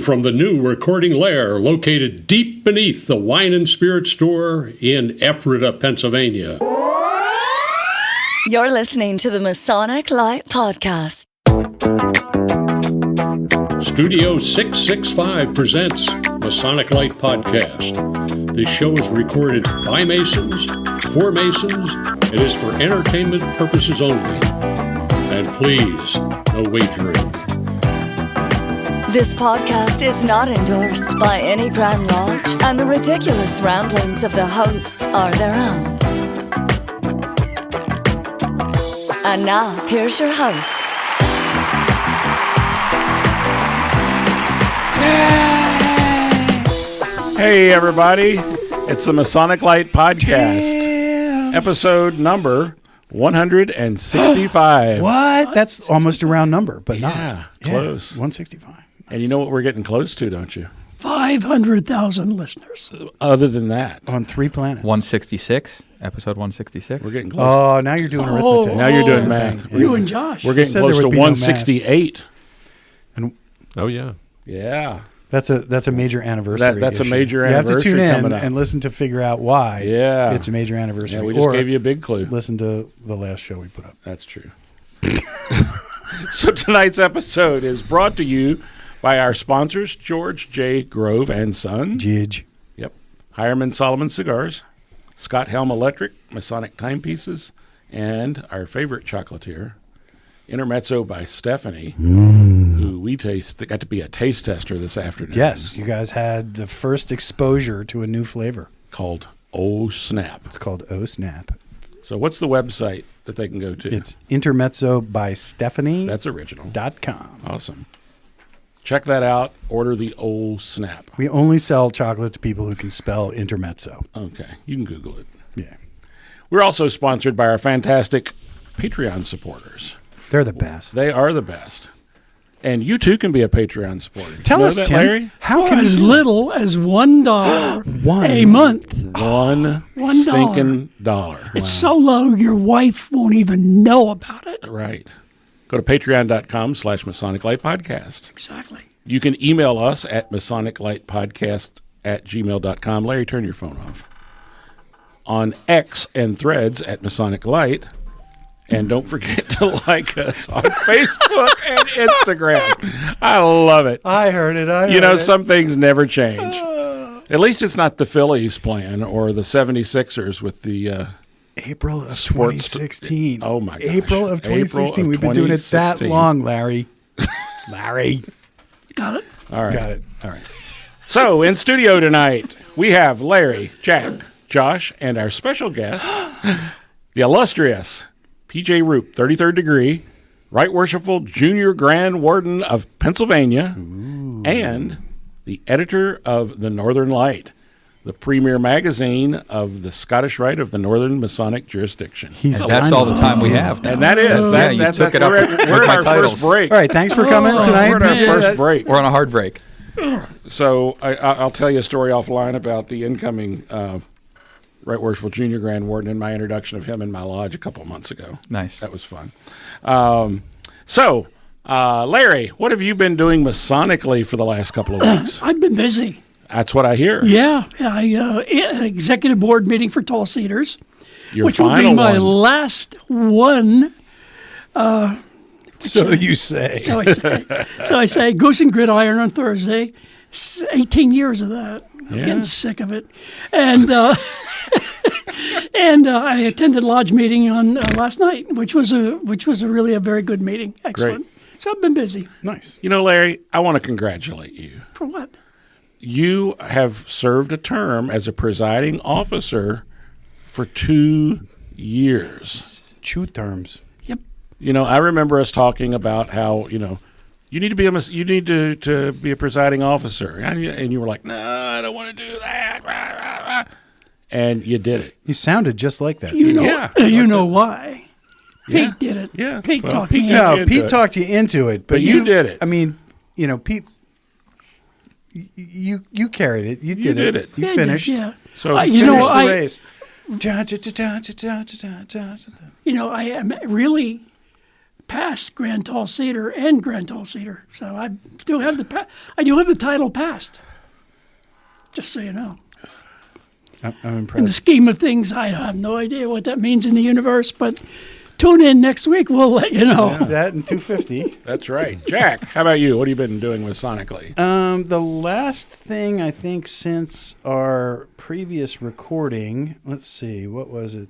From the new recording lair located deep beneath the Wine and Spirit store in Ephrata, Pennsylvania. You're listening to the Masonic Light Podcast. Studio 665 presents Masonic Light Podcast. This show is recorded by Masons, for Masons. It is for entertainment purposes only. And please, no wagering. This podcast is not endorsed by any Grand Lodge, and the ridiculous ramblings of the hosts are their own. And now, here's your host. Hey, everybody. It's the Masonic Light Podcast, episode number 165. What? That's almost a round number, but not. Yeah, close. 165. And you know what we're getting close to, don't you? 500,000 listeners. Other than that. On 3 planets. 166, episode 166. We're getting close. Oh, now you're doing arithmetic. Now you're doing math. You and Josh. We're getting close to 168. And Oh, yeah. Yeah. that's a major anniversary. That's a issue. major You have to anniversary tune in coming up. and listen to figure out why it's a major anniversary. Yeah, we just or gave you a big clue. listen to the last show we put up. That's true. So tonight's episode is brought to you by our sponsors, George J. Grove and Son. Jidge. Yep. Hiram Solomon Cigars, Scott Helm Electric, Masonic Timepieces, and our favorite chocolatier, Intermezzo by Stephanie, who we got to be a taste tester this afternoon. Yes, you guys had the first exposure to a new flavor. Called Oh Snap. It's called Oh Snap. So what's the website that they can go to? It's intermezzobystephanie.com. That's original. Awesome. Check that out. Order the Oh Snap. We only sell chocolate to people who can spell intermezzo. Okay. You can Google it. Yeah. We're also sponsored by our fantastic Patreon supporters. They're the best. They are the best. And you too can be a Patreon supporter. Tell us, that, Tim, Larry? how For can as you little as $1 a month. One $1. stinking dollar. It's so low your wife won't even know about it. Right. Go to patreon.com/Masonic Light Podcast. Exactly. You can email us at masoniclightpodcast@gmail.com. Larry, turn your phone off. On X and Threads at Masonic Light. And don't forget to like us on Facebook and Instagram. I love it. I heard it. You know, some things never change. At least it's not the Phillies plan or the 76ers with the April of sports 2016. Oh, my gosh. April of 2016. We've been doing it that long, Larry. Larry. Got it? All right. Got it. All right. So, in studio tonight, we have Larry, Jack, Josh, and our special guest, the illustrious P.J. Roup, 33rd degree, Right Worshipful Junior Grand Warden of Pennsylvania, and the editor of The Northern Light, the premier magazine of the Scottish Rite of the Northern Masonic Jurisdiction. That's all the time we have now. And that is. You took it up we're with in my our titles. first break. All right. Thanks for coming tonight. We're in our PJ. first break. We're on a hard break. So I'll tell you a story offline about the incoming Right Worshipful Junior Grand Warden and my introduction of him in my lodge a couple of months ago. Nice. That was fun. Larry, what have you been doing Masonically for the last couple of weeks? I've been busy. That's what I hear. Yeah. An executive board meeting for Tall Cedars, Your which will be final my one. last one. So you say. So I say Goose and Gridiron on Thursday. 18 years of that. I'm getting sick of it. And I attended lodge meeting on last night, which was really a very good meeting. Excellent. Great. So I've been busy. Nice. You know, Larry, I want to congratulate you. For what? You have served a term as a presiding officer for 2 years. 2 terms. Yep. You know, I remember us talking about how, you need to be to be a presiding officer, and you were like, "No, I don't want to do that." Rah, rah, rah. And you did it. You sounded just like that. You know, Yeah. you know why. Yeah. Pete did it. Yeah. Pete Well, talked Pete me got into you No, into Pete it. talked you into it, But you did it. I mean, Pete, you carried it. You did it. You Yeah, I did, finished. yeah. So I Finished the I- race. I am really past Grand Tall Cedar and Grand Tall Cedar. So I do have the title past. Just so you know. I'm impressed. In the scheme of things, I have no idea what that means in the universe, but tune in next week. We'll let you know. Yeah, that and 250. That's right. Jack, how about you? What have you been doing Masonically? The last thing I think since our previous recording, let's see, what was it?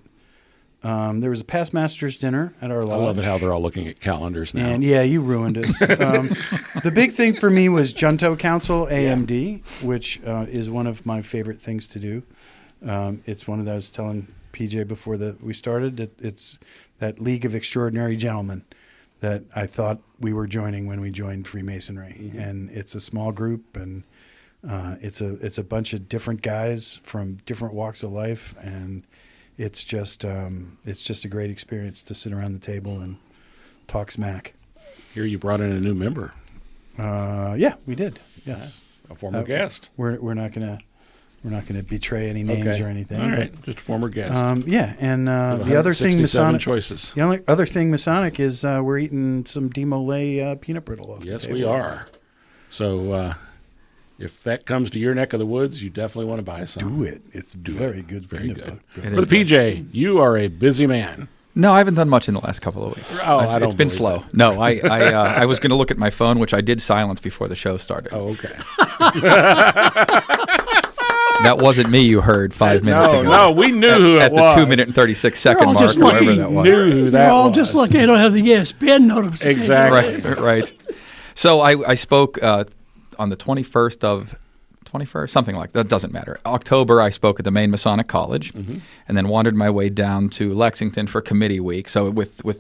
There was a past masters dinner at our lodge. I love it how they're all looking at calendars now. And yeah, you ruined us. The big thing for me was Junto Council AMD, which is one of my favorite things to do. It's one of those, telling PJ before we started, it's that League of Extraordinary Gentlemen that I thought we were joining when we joined Freemasonry. Mm-hmm. And it's a small group, and it's a bunch of different guys from different walks of life, and it's just a great experience to sit around the table and talk smack. Here you brought in a new member. Yeah, we did. Yes, a former guest. We're not gonna betray any names or anything. All right, just a former guest. Yeah, and the other thing Masonic choices. The only other thing Masonic is we're eating some Demolay peanut brittle off the table. Yes, we are. So if that comes to your neck of the woods, you definitely want to buy some. Do it. It's very good. Very good. It But PJ, you are a busy man. No, I haven't done much in the last couple of weeks. It's been slow. That. No, I was going to look at my phone, which I did silence before the show started. Oh, okay. That wasn't me you heard 5 minutes ago. No, we knew who it at was. the 2 minute and 36 second all mark, just or whatever lucky. that was. Knew who that You're all was. just lucky I don't have the ESPN notification. Exactly. Right. So I spoke on the 21st, something like that. Doesn't matter. October, I spoke at the Maine Masonic College, and then wandered my way down to Lexington for committee week. So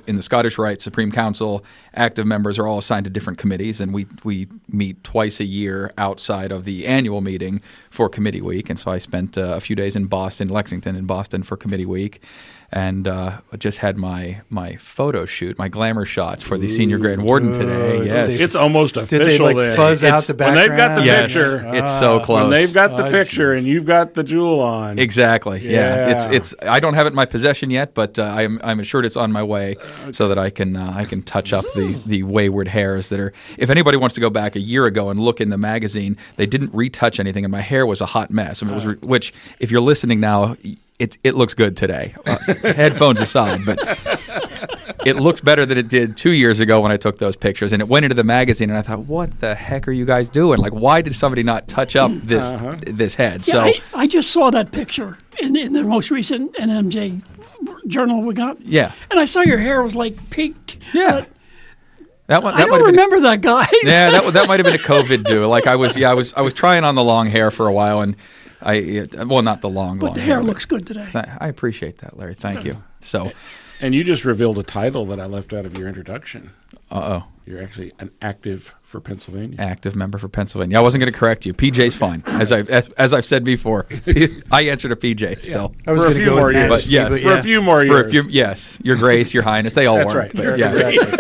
in the Scottish Rite Supreme Council, active members are all assigned to different committees, and we meet twice a year outside of the annual meeting for committee week. And so I spent a few days in Lexington in Boston for committee week. And just had my photo shoot, my glamour shots for the senior grand warden today. Yes, it's almost official. Did they then. fuzz out the background? When they've got the picture, it's so close. When they've got the picture geez. and you've got the jewel on. Exactly. Yeah. It's. I don't have it in my possession yet, but I'm assured it's on my way, so that I can touch up the wayward hairs that are. If anybody wants to go back a year ago and look in the magazine, they didn't retouch anything, and my hair was a hot mess. I mean, it was which, if you're listening now, it looks good today. Headphones aside, but it looks better than it did 2 years ago when I took those pictures. And it went into the magazine, and I thought, what the heck are you guys doing? Like, why did somebody not touch up this head? Yeah, So I just saw that picture in the most recent NMJ journal we got. Yeah. And I saw your hair was like peaked. yeah. That I don't remember that guy. Yeah, that might have been a COVID do. Like I was trying on the long hair for a while, and not the long. But the hair looks good today. I appreciate that, Larry. Thank you. So, And you just revealed a title that I left out of your introduction. You're actually an active for Pennsylvania. Active member for Pennsylvania. I wasn't going to correct you. PJ's fine, as I've said before. I answer to PJ still. I was For a going to few go more with years. Majesty, Yes. but For a few more years. Yes, Your Grace, Your Highness, they all That's work. right. But, Your yeah. Grace.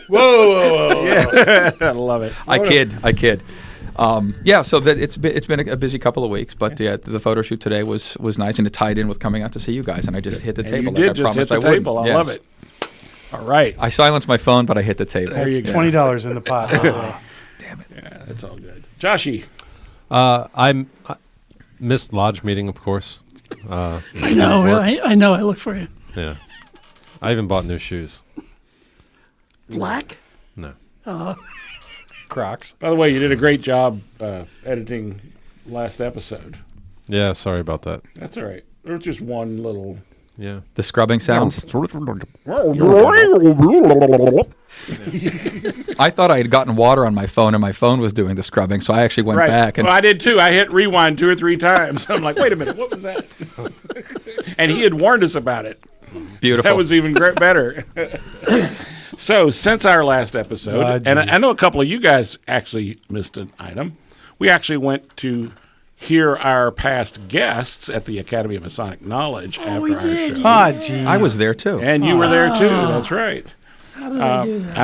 whoa. Yeah. I love it. I kid. So that it's been a busy couple of weeks, but the photo shoot today was nice, and it tied in with coming out to see you guys, and I just hit the table You like did I just promised hit the I would. table. I love it. All right. I silenced my phone, but I hit the table. There you It's go. $20 in the pot. Damn it. Yeah, that's all good. Joshy. I missed lodge meeting, of course. I know. I know. I looked for you. Yeah. I even bought new shoes. Black? No. Crocs. By the way, you did a great job editing last episode. Yeah, sorry about that. That's all right. There's just one little... Yeah. The scrubbing sounds. I thought I had gotten water on my phone, and my phone was doing the scrubbing, so I actually went back. And Well, I did too. I hit rewind 2 or 3 times. I'm like, wait a minute, what was that? And he had warned us about it. beautiful. That was even better. So, since our last episode, and I know a couple of you guys actually missed an item, we actually went to hear our past guests at the Academy of Masonic Knowledge after our show. Geez. I was there too. And you were there too. That's right. How did I do that?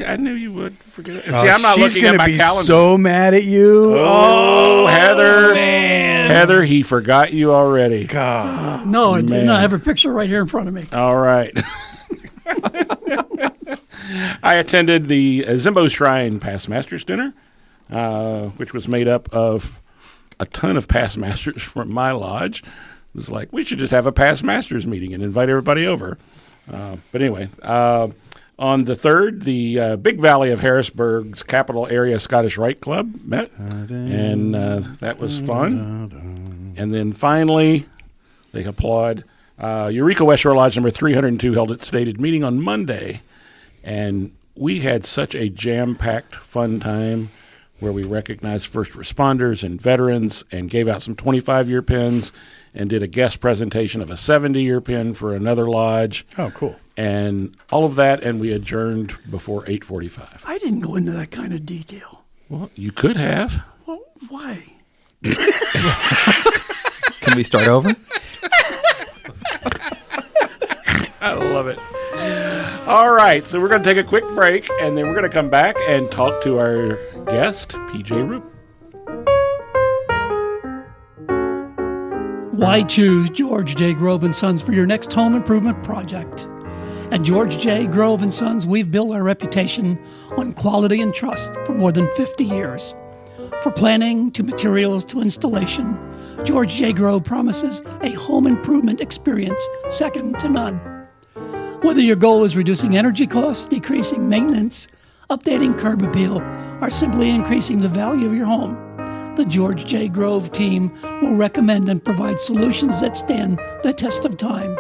I knew you would forget it. See, I'm not she's looking at gonna my be calendar. so mad at you. Oh, Heather. Man. Heather, he forgot you already. God. No, I didn't. Man. I have a picture right here in front of me. All right. I attended the Zimbo Shrine Past Masters Dinner, which was made up of a ton of past masters from my lodge. It was like, we should just have a past masters meeting and invite everybody over. But anyway, on the 3rd, the Big Valley of Harrisburg's Capital Area Scottish Rite Club met, and that was fun. And then finally, they applaud. Eureka West Shore Lodge number 302 held its stated meeting on Monday, and we had such a jam-packed, fun time where we recognized first responders and veterans and gave out some 25-year pins and did a guest presentation of a 70-year pin for another lodge. Oh, cool. And all of that, and we adjourned before 8:45. I didn't go into that kind of detail. Well, you could have. Well, why? Can we start over? I love it. All right, so we're going to take a quick break, and then we're going to come back and talk to our guest, PJ Roup. Why choose George J. Grove & Sons for your next home improvement project? At George J. Grove & Sons, we've built our reputation on quality and trust for more than 50 years. From planning to materials to installation, George J. Grove promises a home improvement experience second to none. Whether your goal is reducing energy costs, decreasing maintenance, updating curb appeal, or simply increasing the value of your home, the George J. Grove team will recommend and provide solutions that stand the test of time.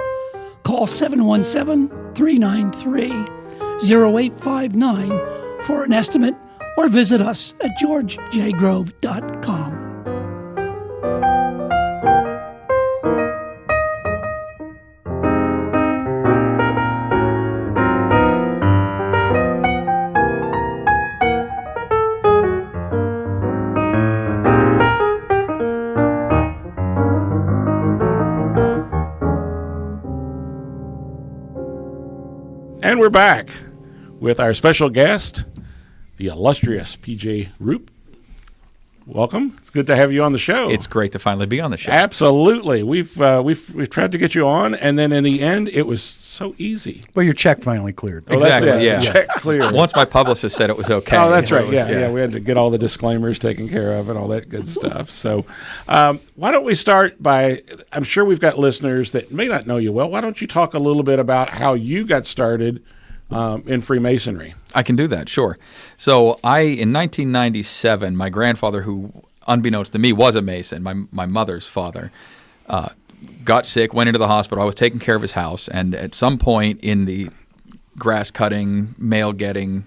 Call 717-393-0859 for an estimate or visit us at georgejgrove.com. And we're back with our special guest, the illustrious PJ Roup. Welcome. It's good to have you on the show. It's great to finally be on the show. Absolutely. We've tried to get you on, and then in the end, it was so easy. Well, your check finally cleared. Oh, that's Exactly, it. yeah. Check clear. Once my publicist said it was okay. Oh, that's right. it was- Yeah. We had to get all the disclaimers taken care of and all that good stuff. So why don't we start by, I'm sure we've got listeners that may not know you well. Why don't you talk a little bit about how you got started in Freemasonry? I can do that, sure. So in 1997, my grandfather, who unbeknownst to me was a Mason, my mother's father, got sick, went into the hospital. I was taking care of his house, and at some point in the grass cutting, mail getting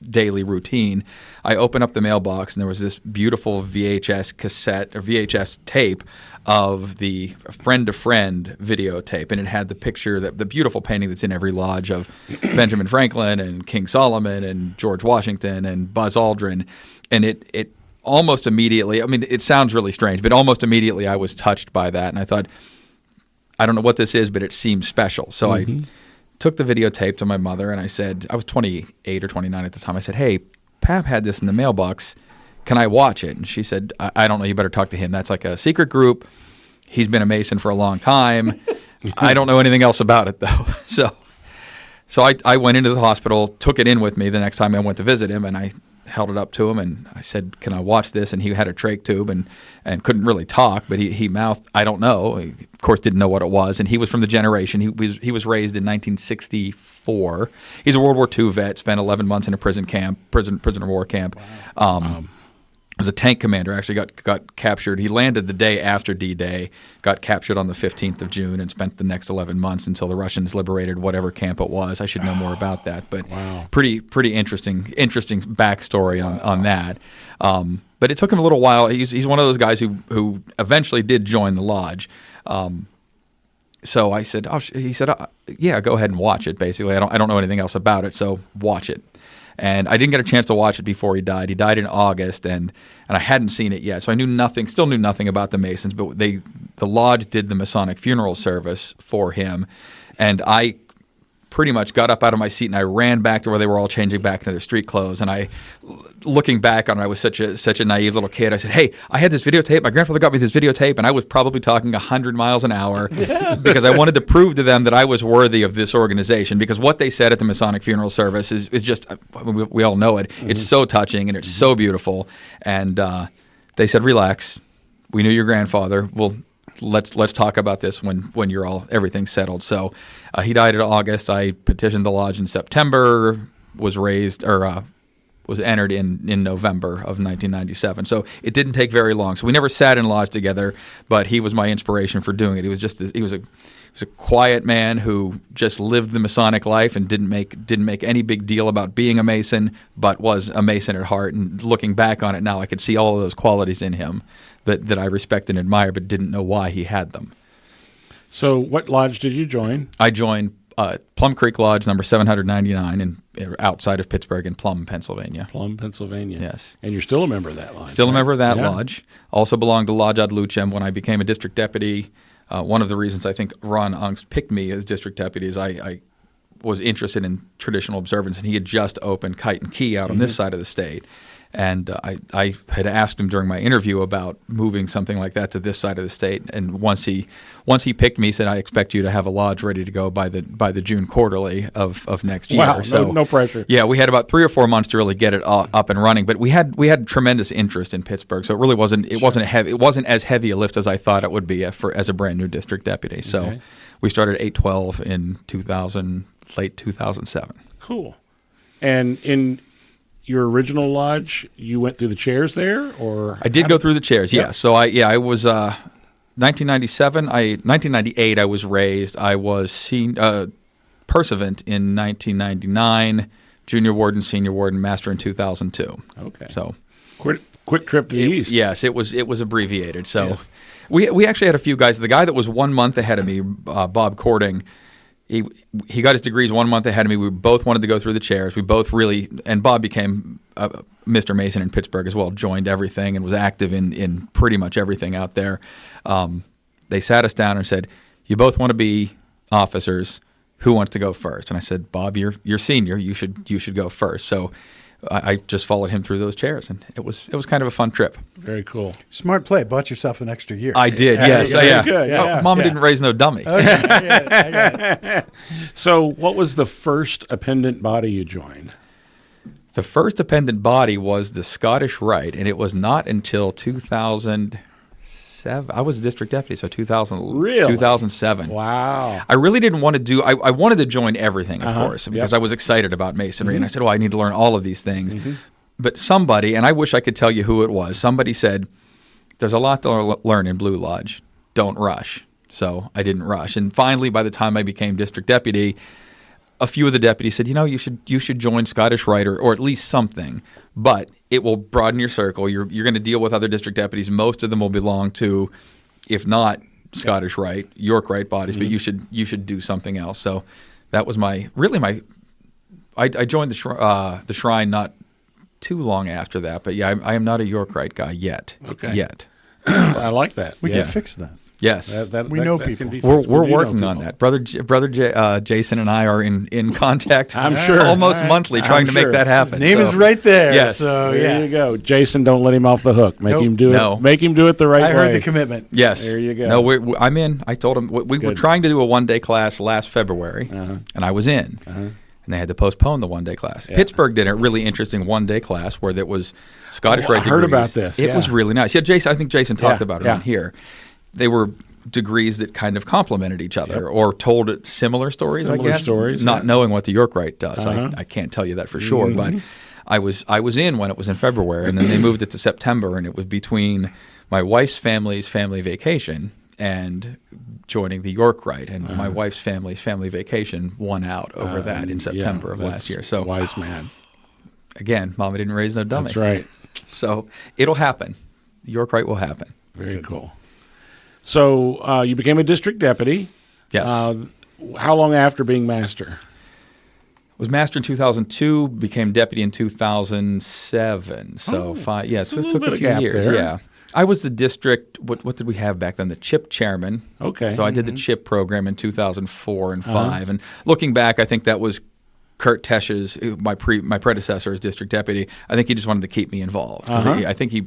daily routine, I opened up the mailbox, and there was this beautiful VHS cassette or VHS tape of the Friend to Friend videotape, and it had the picture, the beautiful painting that's in every lodge of Benjamin Franklin and King Solomon and George Washington and Buzz Aldrin, and it almost immediately, I mean, it sounds really strange, but almost immediately I was touched by that, and I thought, I don't know what this is, but it seems special. So I took the videotape to my mother, and I said, I was 28 or 29 at the time, I said, hey, Pap had this in the mailbox. Can I watch it? And she said, I don't know. You better talk to him. That's like a secret group. He's been a Mason for a long time. I don't know anything else about it, though. So I went into the hospital, took it in with me the next time I went to visit him, and I held it up to him, and I said, can I watch this? And he had a trach tube and couldn't really talk, but he mouthed, I don't know. He, of course, didn't know what it was. And he was from the generation. He was raised in 1964. He's a World War II vet, spent 11 months in a prisoner of war camp. Wow. Was a tank commander, actually got captured. He landed the day after D-Day, got captured on the 15th of June, and spent the next 11 months until the Russians liberated whatever camp it was. I should know more about that, but pretty interesting backstory on that. But it took him a little while. He's one of those guys who eventually did join the lodge. So I said, he said, yeah, go ahead and watch it. Basically, I don't know anything else about it, so watch it. And I didn't get a chance to watch it before he died. He died in August, and I hadn't seen it yet. So I still knew nothing about the Masons, but the lodge did the Masonic funeral service for him. And I pretty much got up out of my seat and I ran back to where they were all changing back into their street clothes. And looking back on it, I was such a naive little kid. I said, "Hey, I had this videotape. My grandfather got me this videotape, and I was probably talking 100 miles an hour because I wanted to prove to them that I was worthy of this organization." Because what they said at the Masonic funeral service is just, we all know it. It's so touching and it's so beautiful. And they said, "Relax. We knew your grandfather. Let's talk about this when you're everything's settled." So he died in August. I petitioned the lodge in September. Was entered in November of 1997. So it didn't take very long. So we never sat in lodge together, but he was my inspiration for doing it. He was just he was a quiet man who just lived the Masonic life and didn't make any big deal about being a Mason, but was a Mason at heart. And looking back on it now, I could see all of those qualities in him that I respect and admire, but didn't know why he had them. So what lodge did you join? I joined Plum Creek Lodge number 799 outside of Pittsburgh in Plum, Pennsylvania. Plum, Pennsylvania. Yes. And you're still a member of that lodge. Still a member of that Yeah. lodge. Also belonged to Lodge Ad Lucem when I became a district deputy. One of the reasons I think Ron Ungst picked me as district deputy is I was interested in traditional observance, and he had just opened Kite and Key out on this side of the state. And I had asked him during my interview about moving something like that to this side of the state. And once he picked me, he said, "I expect you to have a lodge ready to go by the June quarterly of next year." Wow, So, no pressure. Yeah, we had about 3 or 4 months to really get it up and running, but we had tremendous interest in Pittsburgh, so it really wasn't as heavy a lift as I thought it would be as a brand new district deputy. So we started at 8/12 in late 2007. Cool. And in your original lodge, you went through the chairs there, or I did go through the chairs. Yeah. So I was 1998. I was raised. I was pursuant in 1999, junior warden, senior warden, master in 2002. Okay. So quick trip to the east. Yes, it was abbreviated. So we actually had a few guys. The guy that was 1 month ahead of me, Bob Cording. He got his degrees 1 month ahead of me. We both wanted to go through the chairs. We both really, and Bob became Mr. Mason in Pittsburgh as well, joined everything and was active in pretty much everything out there. They sat us down and said, "You both want to be officers. Who wants to go first?" And I said, "Bob, you're senior. You should go first." So I just followed him through those chairs, and it was kind of a fun trip. Very cool. Smart play. Bought yourself an extra year. I did, yes. Very good. Oh, Mama didn't raise no dummy. Okay, I got it. So what was the first appendant body you joined? The first appendant body was the Scottish Rite, and it was not until 2007. I was a district deputy, so 2007. Wow. I really didn't want to do. I wanted to join everything, of course, because I was excited about masonry, and I said, "Oh, I need to learn all of these things." But somebody, and I wish I could tell you who it was, somebody said, "There's a lot to learn in Blue Lodge. Don't rush." So I didn't rush, and finally, by the time I became district deputy, a few of the deputies said, "You should join Scottish Rite or at least something, but it will broaden your circle. You're going to deal with other district deputies. Most of them will belong to, if not Scottish Rite, York Rite bodies, but you should do something else." So that was I joined the shrine not too long after that, but yeah, I am not a York Rite guy yet. Okay. Yet. I like that. We can fix that. Yes. We know that people. can be We're fixed. We do know working on people. that. Brother Jason and I are in contact. I'm sure. almost monthly, trying to make that happen. Name So- is right there. Yes. So There you go. Jason, don't let him off the hook. Make Nope. him do it. No. Make him do it the right way. I heard the commitment. Yes. There you go. No, I'm in. I told him we were Good. trying to do a one-day class last February, and I was in. And they had to postpone the one-day class. Pittsburgh did a really interesting one-day class where there was Scottish Rite I heard degrees. about this, It was really nice. Yeah, Jason. I think Jason talked Yeah, about it yeah. on here. They were degrees that kind of complemented each other or told similar stories, Similar I guess. stories, not yeah. knowing what the York Rite does. I can't tell you that for sure, but I was in when it was in February, and then they moved it to September, and it was between my wife's family's family vacation and joining the York Rite, and my wife's family's family vacation won out over that in September of last year. So wise man. again, Mama didn't raise no dummy. That's right. So it'll happen. The York Rite will happen. Very cool. So you became a district deputy. Yes. How long after being master? Was master in 2002, became deputy in 2007. So Oh, five. Yeah, so a it little took bit a of few gap years. there. Yeah. I was the district. What did we have back then? The CHIP chairman. Okay. So I did the CHIP program in 2004 and 5. And looking back, I think that was Kurt Tesch's, my predecessor as district deputy. I think he just wanted to keep me involved. I think he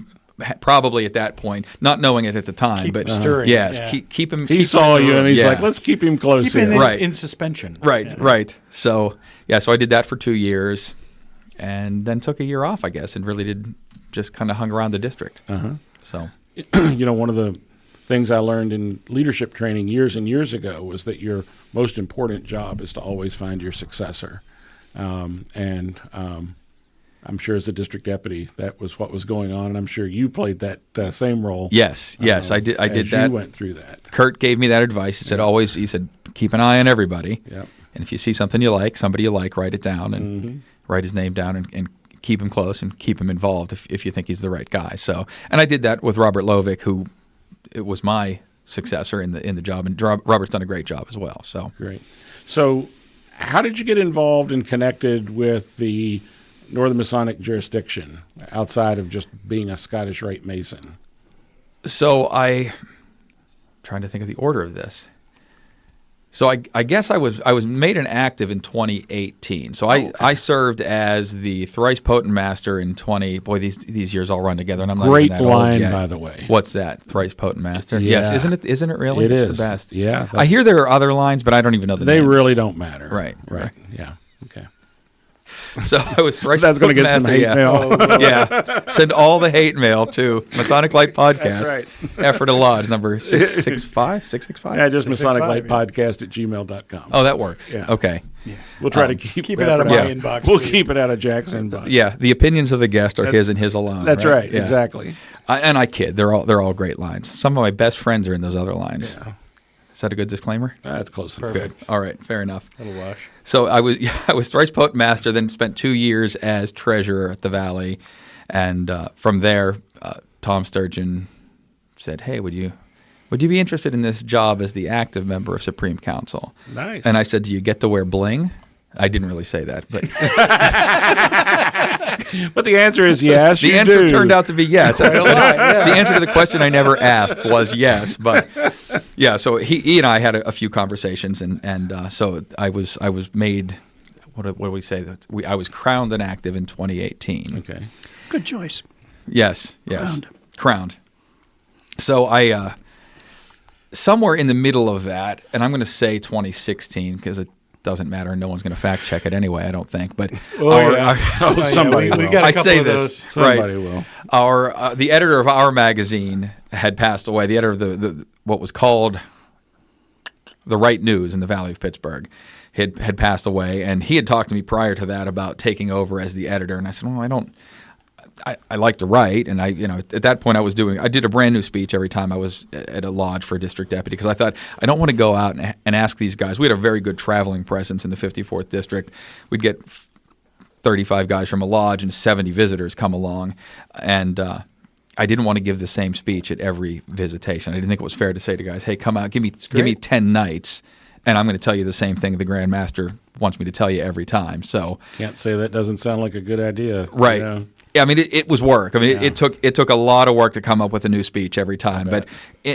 probably at that point, not knowing it at the time, Keep but stirring. yes, Yeah. keep him. He saw you and he's Yeah. like, let's keep him close Keep here. him Right. in suspension. Right. So I did that for 2 years, and then took a year off, I guess, and really did just kind of hung around the district. So One of the things I learned in leadership training years and years ago was that your most important job is to always find your successor. I'm sure as a district deputy, that was what was going on, and I'm sure you played that same role. yes, I did. I did as that. You went through that. Kurt gave me that advice. He said, keep an eye on everybody. Yep. And if you see something you like, somebody you like, write it down and write his name down and keep him close and keep him involved if you think he's the right guy. So, and I did that with Robert Lovick, who it was my successor in the job, and Robert's done a great job as well. So Great. So how did you get involved and connected with the Northern Masonic jurisdiction outside of just being a Scottish Rite Mason? So I'm trying to think of the order of this. So I guess I was made an active in 2018. So I served as the thrice potent master in 20. Boy, these years all run together, and I'm not Great even that old line, yet. by the way. What's that? Thrice potent master? Yeah. Yes, isn't it really? It It's is. the best. Yeah. I hear there are other lines, but I don't even know the They names. really don't matter. Right. Yeah. Okay. So I was thrice That's going to potent get some master. hate mail. Yeah. Send all the hate mail to Masonic Light Podcast. That's right. Effort of Lodge number 665. Yeah, just 665, MasonicLightPodcast@gmail.com. Oh, that works. Yeah. Okay. We'll try to keep Keep it out of my Yeah. inbox. We'll please. keep it out of Jack's inbox. Yeah, the opinions of the guest are his and his alone. That's right. Yeah. Exactly. And I kid. They're all great lines. Some of my best friends are in those other lines. Yeah. Is that a good disclaimer? That's close enough. Good. All right. Fair enough. Little wash. So I was thrice potent master, then spent 2 years as treasurer at the Valley, and from there, Tom Sturgeon said, "Hey, would you be interested in this job as the active member of Supreme Council?" Nice. And I said, "Do you get to wear bling?" I didn't really say that, but But the answer is yes. the you answer do. turned out to be yes. The answer to the question I never asked was yes, but yeah. So he and I had a few conversations, and so I was made. What do we say? I was crowned an active in 2018. Okay. Good choice. Yes. Crowned. So I somewhere in the middle of that, and I'm going to say 2016 because it doesn't matter. No one's going to fact check it anyway, I don't think. But Somebody we will. got a I couple say of this those. Somebody right. will. The editor of our magazine had passed away. The editor of the what was called the Right News in the Valley of Pittsburgh had passed away, and he had talked to me prior to that about taking over as the editor. And I said, "Well, I don't. I like to write," and at that point I did a brand new speech every time I was at a lodge for a district deputy, because I thought I don't want to go out and ask these guys. We had a very good traveling presence in the 54th district. We'd get 35 guys from a lodge and 70 visitors come along, and I didn't want to give the same speech at every visitation. I didn't think it was fair to say to guys, "Hey, come out, give me 10 nights, and I'm going to tell you the same thing the Grand Master wants me to tell you every time." So Can't say that doesn't sound like a good idea. right. You know? Yeah, I mean, it was work. I mean, it took a lot of work to come up with a new speech every time. But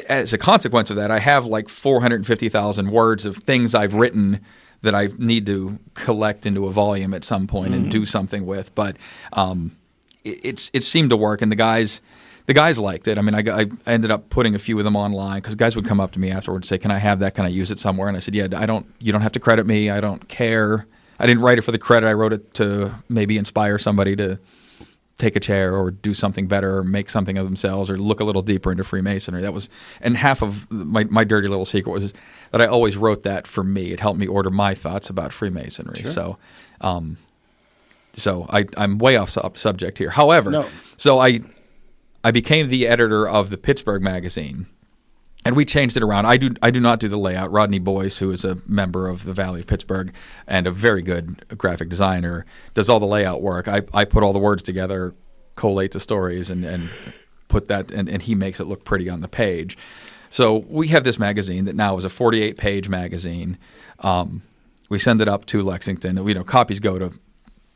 as a consequence of that, I have like 450,000 words of things I've written that I need to collect into a volume at some point and do something with. But it seemed to work, and the guys liked it. I mean, I ended up putting a few of them online because guys would come up to me afterwards and say, "Can I have that? Can I use it somewhere?" And I said, "Yeah, you don't have to credit me. I don't care. I didn't write it for the credit. I wrote it to maybe inspire somebody to take a chair or do something better or make something of themselves or look a little deeper into Freemasonry." That was, and half of my dirty little secret was that I always wrote that for me. It helped me order my thoughts about Freemasonry. Sure. So I'm way off subject here. However, so I became the editor of the Pittsburgh magazine, and we changed it around. I do not do the layout. Rodney Boyce, who is a member of the Valley of Pittsburgh and a very good graphic designer, does all the layout work. I put all the words together, collate the stories, and put that, and he makes it look pretty on the page. So we have this magazine that now is a 48-page magazine. We send it up to Lexington. Copies go to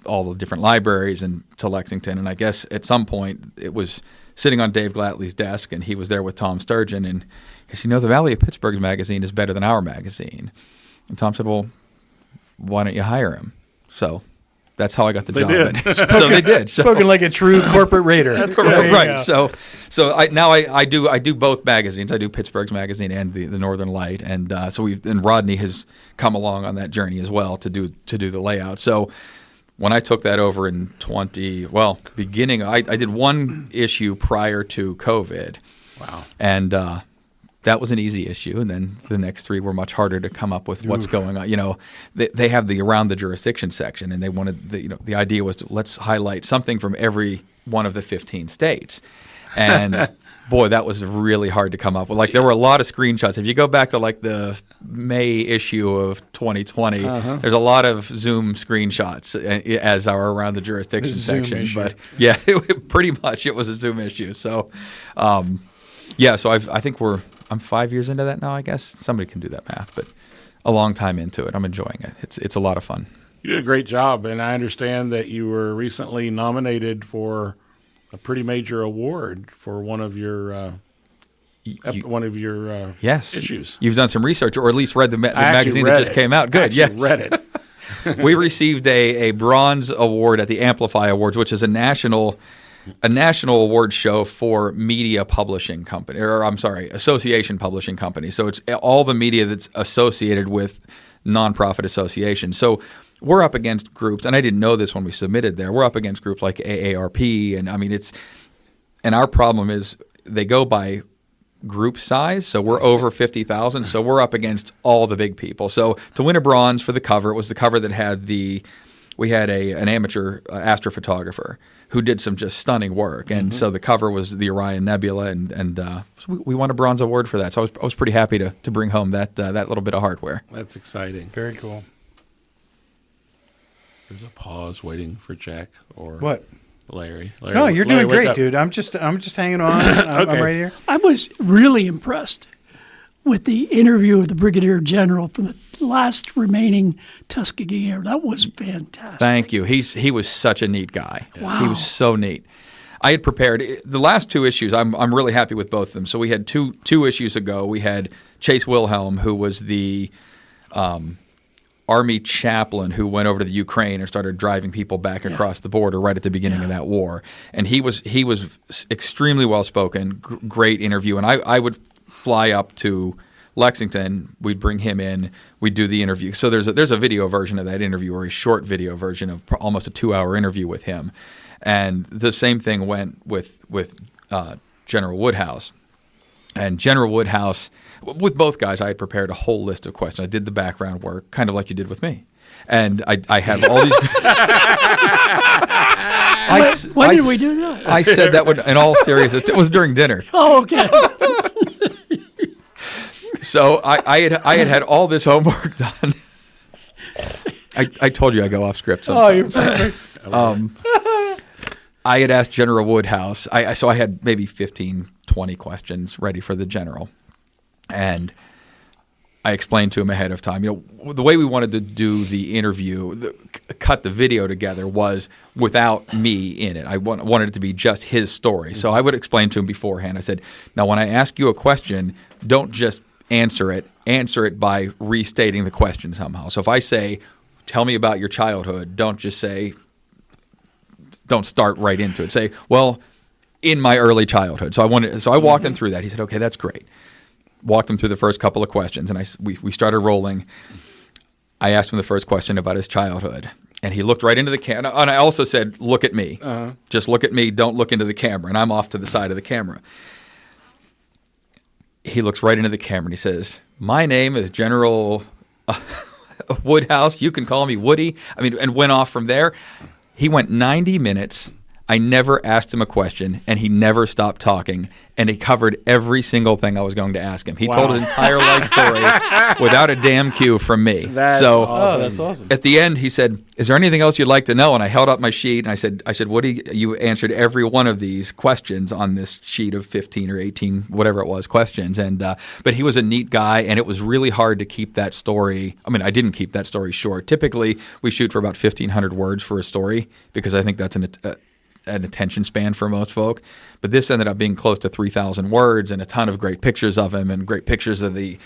all the different libraries and to Lexington. And I guess at some point it was sitting on Dave Glatley's desk, and he was there with Tom Sturgeon, and he said, the Valley of Pittsburgh's magazine is better than our magazine. And Tom said, well, why don't you hire him? So that's how I got the job. Did. So they did. So, Spoken like a true corporate raider. that's right. So I do both magazines. I do Pittsburgh's magazine and the Northern Light, and and Rodney has come along on that journey as well to do the layout. So when I took that over in beginning, I did one issue prior to COVID. Wow. And that was an easy issue, and then the next 3 were much harder to come up with what's going on. They have the around the jurisdiction section, and they wanted the idea was let's highlight something from every one of the 15 states. And boy, that was really hard to come up with. Like, there were a lot of screenshots. If you go back to like the May issue of 2020, there's a lot of Zoom screenshots as our around the jurisdiction section. Issue. But yeah, pretty much it was a Zoom issue. So so I think I'm 5 years into that now, I guess. Somebody can do that math, but a long time into it. I'm enjoying it. It's a lot of fun. You did a great job, and I understand that you were recently nominated for a pretty major award for one of your yes issues. You've done some research, or at least read the magazine that just came out. Good, yes. Read it. We received a bronze award at the Amplify Awards, which is a national award show for media publishing company, association publishing companies. So it's all the media that's associated with nonprofit associations. So we're up against groups, and I didn't know this when we submitted there. We're up against groups like AARP, and and our problem is they go by group size. So we're over 50,000. So we're up against all the big people. So to win a bronze for the cover, it was the cover that had we had an amateur astrophotographer who did some just stunning work. And so the cover was the Orion Nebula, and so we won a bronze award for that. So I was pretty happy to bring home that little bit of hardware. That's exciting. Very cool. There's a pause waiting for Jack or What? Larry. No, you're doing wake great, up. dude. I'm just hanging on. I'm right here. I was really impressed with the interview of the Brigadier General from the last remaining Tuskegee year. That was fantastic. Thank you. He was such a neat guy. Wow. He was so neat. I had prepared the last 2 issues. I'm really happy with both of them. So we had two issues ago. We had Chase Wilhelm, who was the Army chaplain who went over to the Ukraine and started driving people back across the border right at the beginning of that war. And he was extremely well spoken, great interview. And I would fly up to Lexington. We'd bring him in. We'd do the interview. So there's a video version of that interview, or a short video version of almost a 2-hour interview with him. And the same thing went with General Woodhouse. And General Woodhouse, with both guys, I had prepared a whole list of questions. I did the background work, kind of like you did with me. And I have all these. When did we do that? I said that in all seriousness. It was during dinner. Oh, okay. So I had all this homework done. I told you I go off script sometimes. Oh, you're perfect. I had asked General Woodhouse. So I had maybe 15, 20 questions ready for the general. And I explained to him ahead of time, the way we wanted to do the interview, cut the video together, was without me in it. I wanted it to be just his story. So I would explain to him beforehand. I said, now when I ask you a question, don't just answer it by restating the question somehow. So if I say, tell me about your childhood, don't start right into it. Say, well, in my early childhood. So I walked him through that. He said, okay, that's great. Walked him through the first couple of questions, and we started rolling. I asked him the first question about his childhood, and he looked right into the camera. And I also said, look at me. Just look at me. Don't look into the camera. And I'm off to the side of the camera. He looks right into the camera, and he says, my name is General Woodhouse. You can call me Woody. And went off from there. He went 90 minutes I never asked him a question, and he never stopped talking, and he covered every single thing I was going to ask him. He told an entire life story without a damn cue from me. That's awesome. At the end, he said, "Is there anything else you'd like to know?" And I held up my sheet, and I said, "Woody, you answered every one of these questions on this sheet of 15 or 18, whatever it was, questions." And but he was a neat guy, and it was really hard to keep that story. I mean, I didn't keep that story short. Typically, we shoot for about 1,500 words for a story because I think that's an attention span for most folk. But this ended up being close to 3,000 words and a ton of great pictures of him and great pictures of the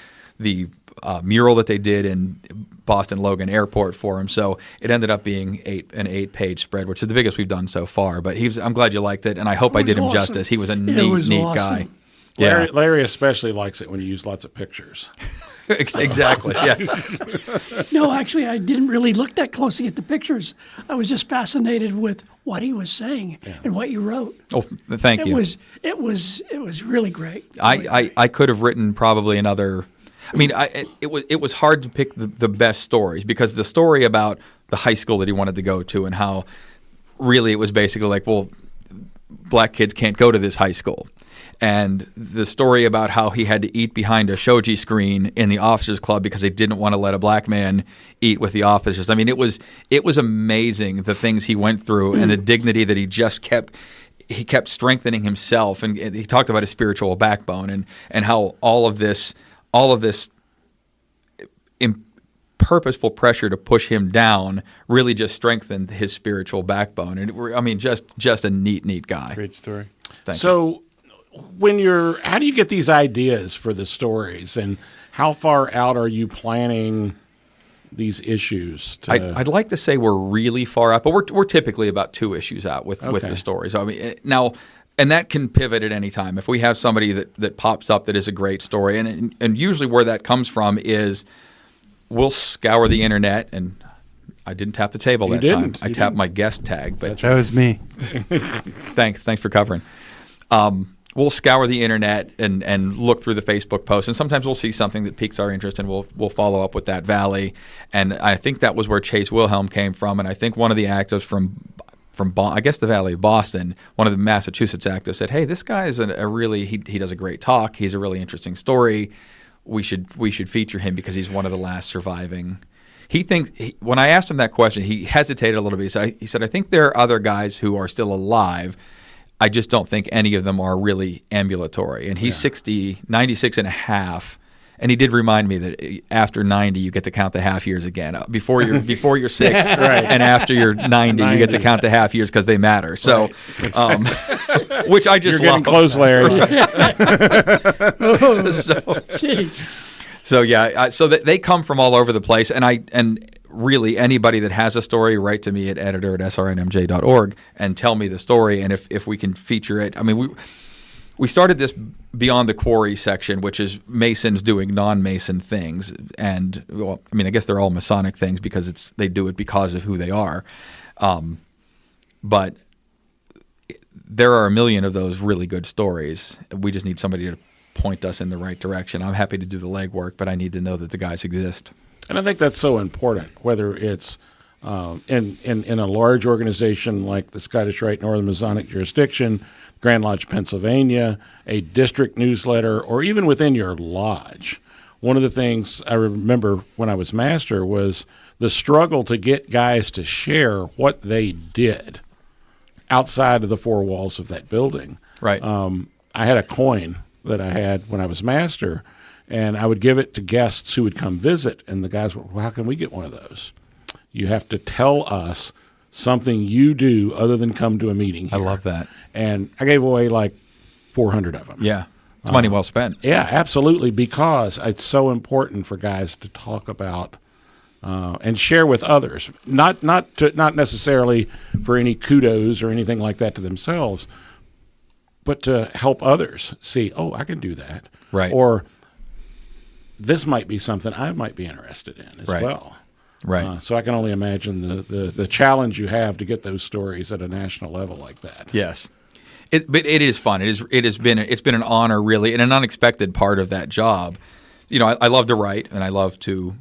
mural that they did in Boston Logan Airport for him. So it ended up being an 8-page spread, which is the biggest we've done so far. But I'm glad you liked it, and I hope I did him justice. He was a neat guy. Yeah. Larry especially likes it when you use lots of pictures. Exactly. Yes. No, actually, I didn't really look that closely at the pictures. I was just fascinated with what he was saying and what you wrote. Oh, thank you. It was really great. I could have written probably another. I mean, it was hard to pick the best stories because the story about the high school that he wanted to go to and how really it was basically like, well, black kids can't go to this high school. And the story about how he had to eat behind a shoji screen in the officers club because they didn't want to let a black man eat with the officers. I mean, it was amazing the things he went through and the dignity that he just kept. He kept strengthening himself, and he talked about his spiritual backbone and how all of this purposeful pressure to push him down really just strengthened his spiritual backbone. And I mean, just a neat guy. Great story. Thank you. How do you get these ideas for the stories, and how far out are you planning these issues? I'd like to say we're really far out, but we're typically about 2 issues out with the stories. I mean, now, and that can pivot at any time. If we have somebody that pops up that is a great story, and usually where that comes from is we'll scour the internet, and I didn't tap the table that time. I tapped my guest tag, but that was me. Thanks for covering. We'll scour the internet and look through the Facebook posts, and sometimes we'll see something that piques our interest, and we'll follow up with that valley. And I think that was where Chase Wilhelm came from, and I think one of the actors from I guess the Valley of Boston, one of the Massachusetts actors said, "Hey, this guy is a really he does a great talk. He's a really interesting story. We should feature him because he's one of the last surviving." When I asked him that question, he hesitated a little bit. He said, "I think there are other guys who are still alive. I just don't think any of them are really ambulatory." And he's 96 and a half. And he did remind me that after 90, you get to count the half years again. Before you're 6, and after you're 90, you get to count the half years because they matter. So, which I just You're getting close, Larry. So they come from all over the place, and really anybody that has a story, write to me at editor@srnmj.org and tell me the story, and if we can feature it. I mean, we started this Beyond the Quarry section, which is Masons doing non-Mason things, and well, I mean, I guess they're all Masonic things because they do it because of who they are, but there are a million of those really good stories. We just need somebody to point us in the right direction. I'm happy to do the legwork, but I need to know that the guys exist. And I think that's so important, whether it's in a large organization like the Scottish Rite Northern Masonic Jurisdiction, Grand Lodge, Pennsylvania, a district newsletter, or even within your lodge. One of the things I remember when I was master was the struggle to get guys to share what they did outside of the 4 walls of that building. Right. I had a coin that I had when I was master, and I would give it to guests who would come visit, and the guys were, "Well, how can we get one of those?" You have to tell us something you do other than come to a meeting here. I love that. And I gave away like 400 of them. Yeah. It's money well spent. Yeah, absolutely, because it's so important for guys to talk about and share with others. Not necessarily for any kudos or anything like that to themselves, but to help others see, oh, I can do that. Right. Or this might be something I might be interested in as well. Right. So I can only imagine the challenge you have to get those stories at a national level like that. Yes. But it is fun. It's been an honor, really, and an unexpected part of that job. You know, I love to write, and I love to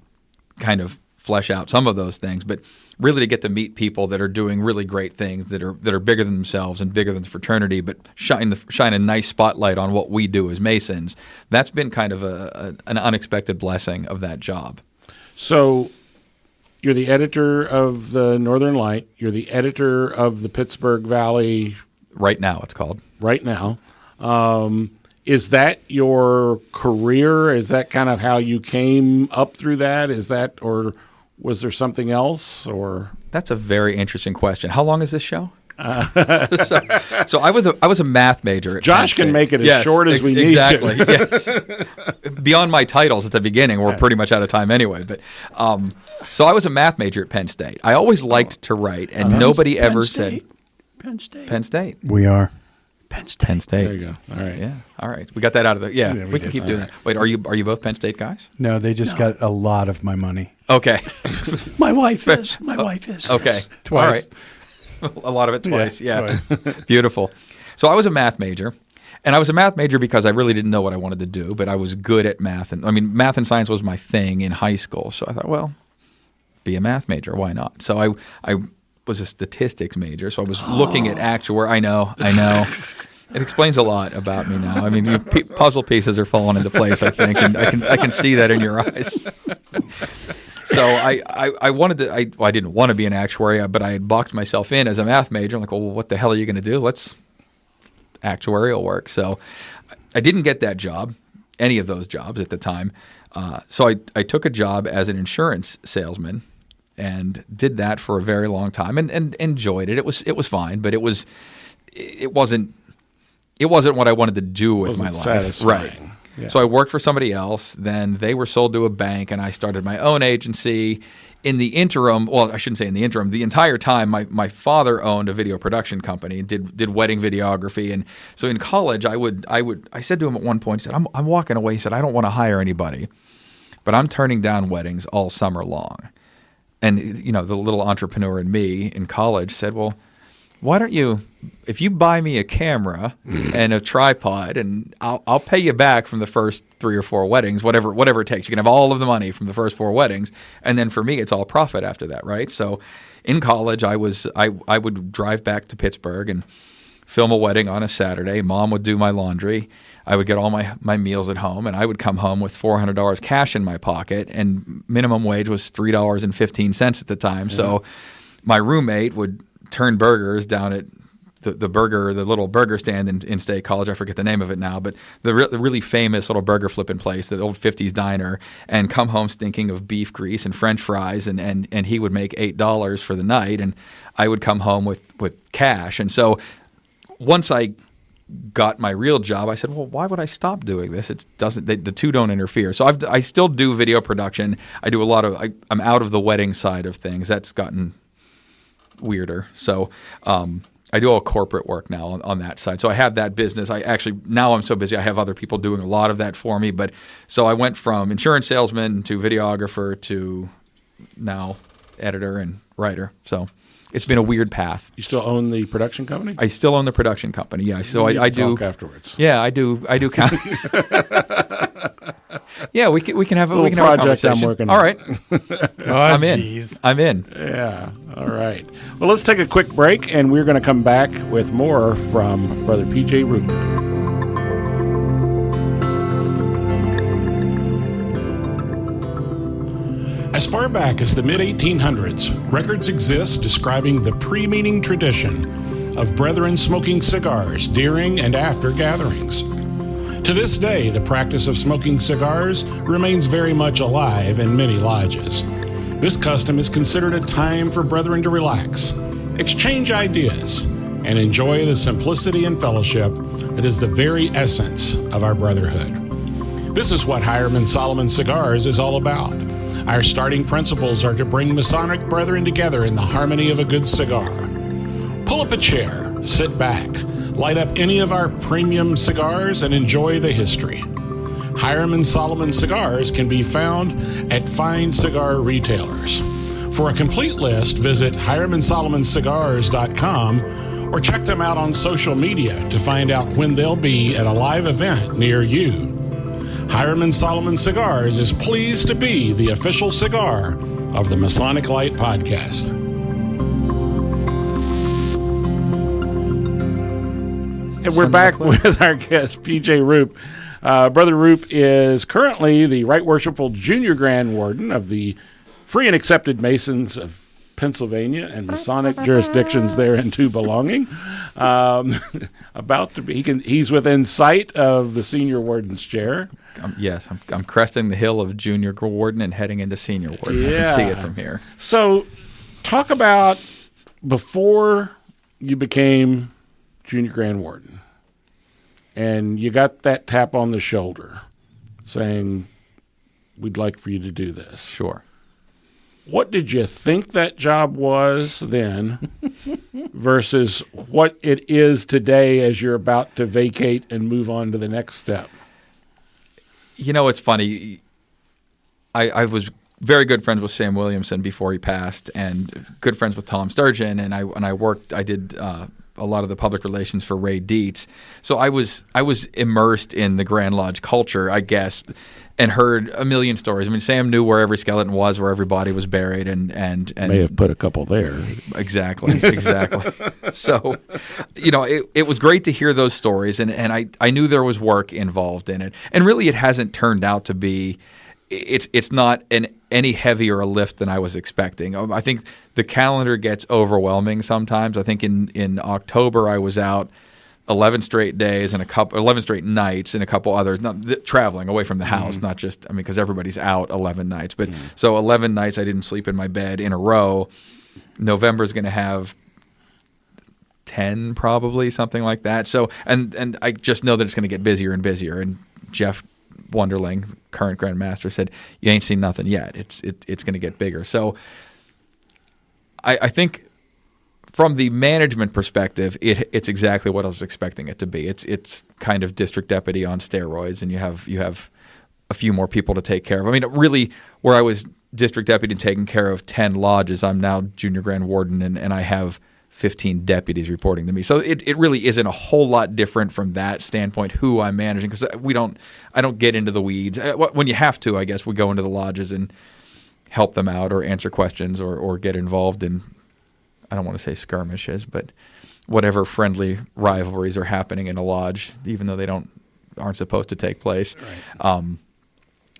kind of flesh out some of those things, but really to get to meet people that are doing really great things that are bigger than themselves and bigger than the fraternity, but shine a nice spotlight on what we do as Masons. That's been kind of an unexpected blessing of that job. So you're the editor of the Northern Light. You're the editor of the Pittsburgh Valley. Right now, it's called. Right now. Is that your career? Is that kind of how you came up through that? Is that, or was there something else? Or that's a very interesting question. How long is this show? So I was a math major. At Josh can make it as short as we need exactly, to. Yes. Beyond my titles at the beginning, we're pretty much out of time anyway. But so I was a math major at Penn State. I always liked to write, and nobody ever said Penn State. Penn State. We are. Penn State. Penn State. There you go. All right. Yeah. All right. We got that out of the. Yeah. Yeah, we can keep doing that. Wait. Are you both Penn State guys? No, they just got a lot of my money. Okay. My wife is. My wife is. Okay. Yes. Twice. All right. A lot of it twice. Yeah. Twice. Beautiful. So I was a math major. And I was a math major because I really didn't know what I wanted to do, but I was good at math. And I mean, math and science was my thing in high school. So I thought, well, be a math major. Why not? So I was a statistics major. So I was looking at actuary. I know. It explains a lot about me now. I mean, puzzle pieces are falling into place, I think, and I can see that in your eyes. So I wanted to. I didn't want to be an actuary, but I had boxed myself in as a math major. I'm like, well, what the hell are you going to do? Let's actuarial work. So I didn't get that job, any of those jobs at the time. So I took a job as an insurance salesman and did that for a very long time and enjoyed it. It was fine, but it wasn't what I wanted to do with my life. Satisfying. Right. Yeah. So I worked for somebody else. Then they were sold to a bank, and I started my own agency. In the interim, well, I shouldn't say in the interim, the entire time, my father owned a video production company and did wedding videography. And so in college, I said to him at one point, he said, I'm walking away. He said, I don't want to hire anybody, but I'm turning down weddings all summer long. And, you know, the little entrepreneur in me in college said, well, why don't you, if you buy me a camera and a tripod, and I'll pay you back from the first 3 or 4 weddings, whatever it takes. You can have all of the money from the first 4 weddings, and then for me, it's all profit after that, right? So, in college, I would drive back to Pittsburgh and film a wedding on a Saturday. Mom would do my laundry. I would get all my meals at home, and I would come home with $400 cash in my pocket, and minimum wage was $3.15 at the time. Yeah. So, my roommate would turn burgers down at the little burger stand in State College. I forget the name of it now, but the really famous little burger flipping place, the old 50s diner, and come home stinking of beef grease and French fries, and he would make $8 for the night, and I would come home with cash. And so once I got my real job, I said, well, why would I stop doing this? The two don't interfere. So I still do video production. I do a lot of I'm out of the wedding side of things. That's gotten weirder. So I do all corporate work now on that side. So I have that business. Now I'm so busy, I have other people doing a lot of that for me. But so I went from insurance salesman to videographer to now editor and writer. So it's been a weird path. You still own the production company? I still own the production company. Yeah. So I do talk afterwards. Yeah, I do. Yeah, we can have a project conversation. I'm working on. All right. I'm I'm in. Yeah. All right. Well, let's take a quick break, and we're going to come back with more from Brother PJ Roup. As far back as the mid-1800s, records exist describing the pre-meeting tradition of brethren smoking cigars during and after gatherings. To this day, the practice of smoking cigars remains very much alive in many lodges. This custom is considered a time for brethren to relax, exchange ideas, and enjoy the simplicity and fellowship that is the very essence of our brotherhood. This is what Hiram Solomon Cigars is all about. Our starting principles are to bring Masonic brethren together in the harmony of a good cigar. Pull up a chair, sit back, light up any of our premium cigars, and enjoy the history. Hiram Solomon Cigars can be found at fine cigar retailers. For a complete list, visit HiramSolomonCigars.com or check them out on social media to find out when they'll be at a live event near you. Hiram Solomon Cigars is pleased to be the official cigar of the Masonic Light Podcast. And we're back with our guest, PJ Roup. Brother Roup is currently the Right Worshipful Junior Grand Warden of the Free and Accepted Masons of Pennsylvania and Masonic jurisdictions thereunto belonging. About to be, he's within sight of the senior warden's chair. Yes, I'm cresting the hill of junior warden and heading into senior warden. I can see it from here. So, talk about before you became junior grand warden, and you got that tap on the shoulder saying, "We'd like for you to do this." Sure. What did you think that job was then versus what it is today as you're about to vacate and move on to the next step? You know, it's funny. I was very good friends with Sam Williamson before he passed, and good friends with Tom Sturgeon, and I did a lot of the public relations for Ray Dietz. So I was immersed in the Grand Lodge culture, I guess, and heard a million stories. I mean, Sam knew where every skeleton was, where every body was buried, and may have put a couple there. Exactly. So, you know, it was great to hear those stories, and I knew there was work involved in it, and really it hasn't turned out to be. It's not any heavier a lift than I was expecting. I think the calendar gets overwhelming sometimes. I think in October I was out 11 straight days and 11 straight nights and a couple others, traveling away from the house, not just, because everybody's out 11 nights. But so 11 nights I didn't sleep in my bed in a row. November's going to have 10 probably, something like that. So, and I just know that it's going to get busier and busier. And Jeff Wonderling, current Grand Master, said, "You ain't seen nothing yet. It's going to get bigger." So I think from the management perspective, it's exactly what I was expecting it to be. It's kind of district deputy on steroids, and you have a few more people to take care of. I mean, really, where I was district deputy taking care of 10 lodges, I'm now junior grand warden, and I have 15 deputies reporting to me. So it really isn't a whole lot different from that standpoint, who I'm managing, because I don't get into the weeds. When you have to, I guess, we go into the lodges and help them out or answer questions or get involved in, I don't want to say skirmishes, but whatever friendly rivalries are happening in a lodge, even though they aren't supposed to take place. Right.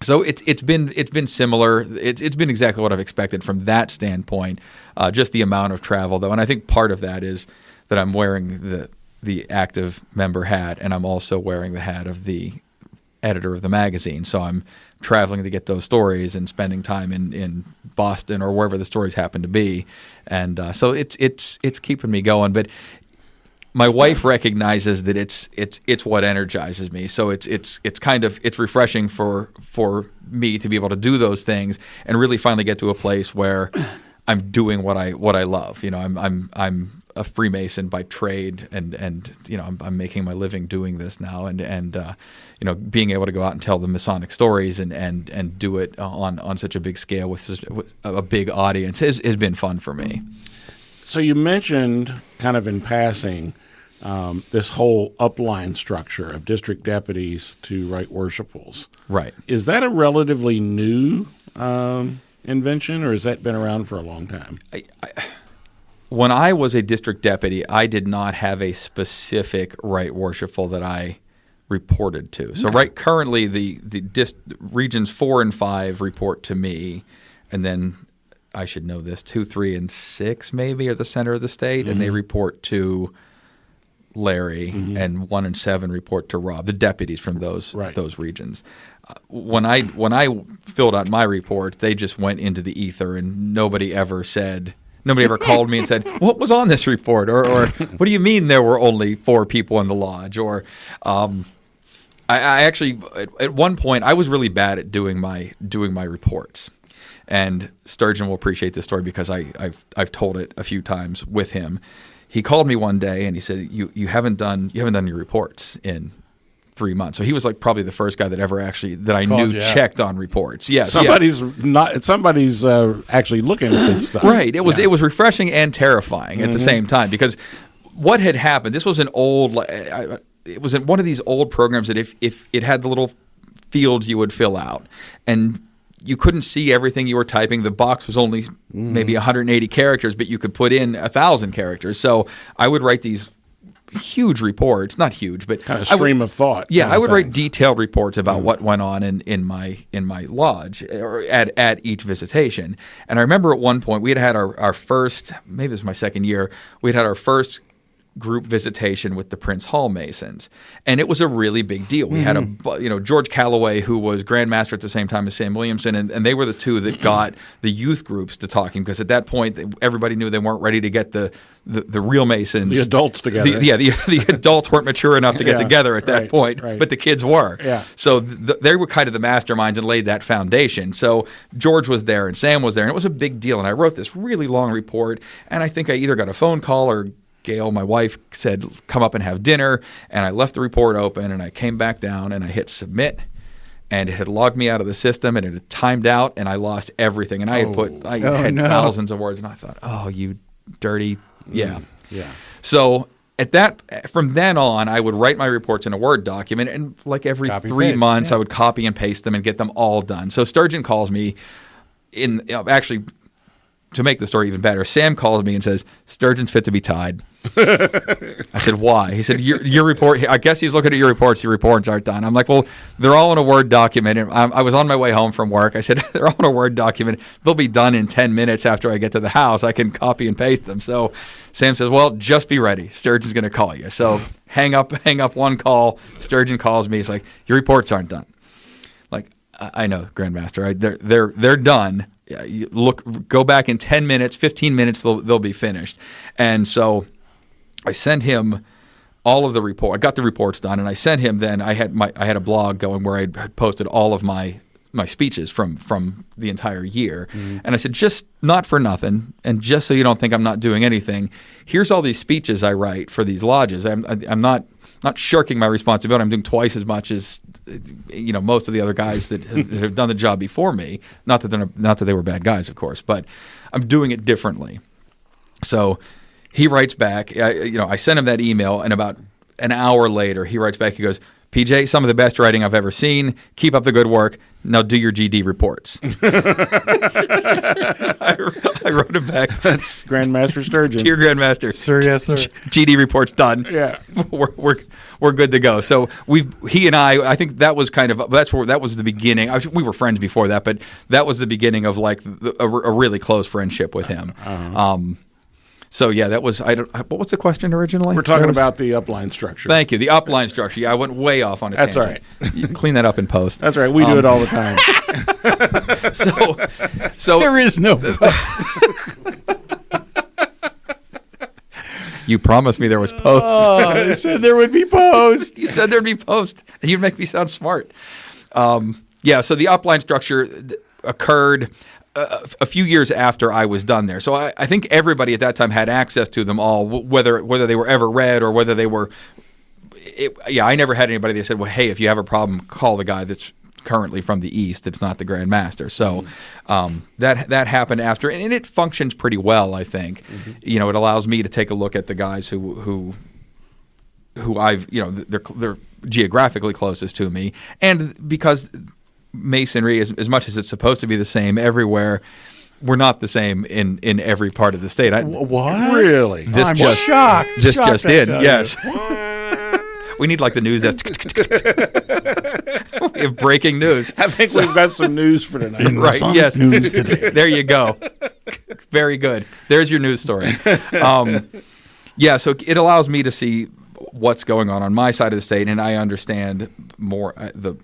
So it's been similar. It's been exactly what I've expected from that standpoint. Just the amount of travel, though, and I think part of that is that I'm wearing the active member hat, and I'm also wearing the hat of the editor of the magazine. So I'm traveling to get those stories and spending time in Boston or wherever the stories happen to be, and so it's keeping me going. But my wife recognizes that it's what energizes me. So it's refreshing for me to be able to do those things and really finally get to a place where I'm doing what I love. You know, I'm a Freemason by trade, and you know, I'm making my living doing this now, and you know, being able to go out and tell the Masonic stories and do it on such a big scale with a big audience has been fun for me. So you mentioned kind of in passing this whole upline structure of district deputies to right worshipfuls. Right. Is that a relatively new invention, or has that been around for a long time? When I was a district deputy, I did not have a specific right worshipful that I reported to. So currently the regions 4 and 5 report to me, and then I should know this, 2, 3, and 6 maybe are the center of the state, and they report to Larry, and 1 and 7 report to Rob, the deputies from those regions. When I filled out my report, they just went into the ether, and nobody ever called me and said, "What was on this report?" or "What do you mean there were only 4 people in the lodge?" Or I actually at one point I was really bad at doing my reports. And Sturgeon will appreciate this story because I've told it a few times with him. He called me one day and he said, "You haven't done your reports in 3 months." So he was like probably the first guy that ever actually that I knew checked on reports. Yeah, somebody's actually looking at this stuff. Right. It was refreshing and terrifying at the same time, because what had happened? This was an old. It was one of these old programs that if it had the little fields you would fill out, and you couldn't see everything you were typing. The box was only maybe 180 characters, but you could put in 1,000 characters. So I would write these huge reports, not huge, but kind of stream of thought. Yeah, I would write things. detailed reports about what went on in my lodge or at each visitation. And I remember at one point we had our first, maybe this was my second year, we had our first group visitation with the Prince Hall Masons, and it was a really big deal. We had George Calloway, who was Grand Master at the same time as Sam Williamson, and they were the two that got the youth groups to talking, because at that point everybody knew they weren't ready to get the real Masons, the adults together. The adults weren't mature enough to get together at that point, but the kids were. Yeah. So they were kind of the masterminds and laid that foundation. So George was there and Sam was there, and it was a big deal. And I wrote this really long report, and I think I either got a phone call or Gail, my wife, said, come up and have dinner, and I left the report open, and I came back down, and I hit submit, and it had logged me out of the system, and it had timed out, and I lost everything. And I had thousands of words, and I thought, oh, you dirty, yeah. So from then on, I would write my reports in a Word document, and like every 3 months, I would copy and paste them and get them all done. So Sturgeon calls me actually, to make the story even better, Sam calls me and says, Sturgeon's fit to be tied. I said, why? He said, your report, I guess he's looking at your reports aren't done. I'm like, well, they're all in a Word document. And I was on my way home from work. I said, they're all in a Word document. They'll be done in 10 minutes after I get to the house. I can copy and paste them. So Sam says, well, just be ready. Sturgeon's going to call you. So hang up one call. Sturgeon calls me. He's like, your reports aren't done. Like, I know, Grandmaster. They're done. Yeah, go back in 10 minutes, 15 minutes, they'll be finished. And so I sent him all of the report. I got the reports done, and I sent him. Then I had a blog going where I had posted all of my speeches from the entire year. And I said, just not for nothing, and just so you don't think I'm not doing anything, here's all these speeches I write for these lodges. I'm not shirking my responsibility. I'm doing twice as much as most of the other guys that have done the job before me. Not that they were bad guys, of course, but I'm doing it differently. So he writes back. I sent him that email, and about an hour later, he writes back. He goes, PJ, some of the best writing I've ever seen. Keep up the good work. Now do your GD reports. I wrote him back. That's Grandmaster Sturgeon. Dear Grandmaster. Sir, yes, sir. GD report's done. Yeah. We're good to go. So he and I think that was that was the beginning. We were friends before that, but that was the beginning of like a really close friendship with him. So yeah, that was what was the question originally? We're talking about the upline structure. Thank you, the upline structure. Yeah, I went way off on a tangent. That's all right. You can clean that up in post. That's right. We do it all the time. So There is no. You promised me there was post. I said there would be post. You said there'd be post. You'd make me sound smart. So the upline structure occurred a few years after I was done there. So I think everybody at that time had access to them all, whether they were ever read or whether they were. I never had anybody that said, well, hey, if you have a problem, call the guy that's currently from the East. It's not the Grand Master. So that happened after, and it functions pretty well, I think. It allows me to take a look at the guys who I've, they're geographically closest to me, and because Masonry, as much as it's supposed to be the same everywhere, we're not the same in every part of the state. What? Really? I'm shocked. This Shocked just in, yes. We need like the news. We have breaking news. I think we've got some news for tonight. Right, yes. News today. There you go. Very good. There's your news story. So it allows me to see what's going on my side of the state, and I understand more the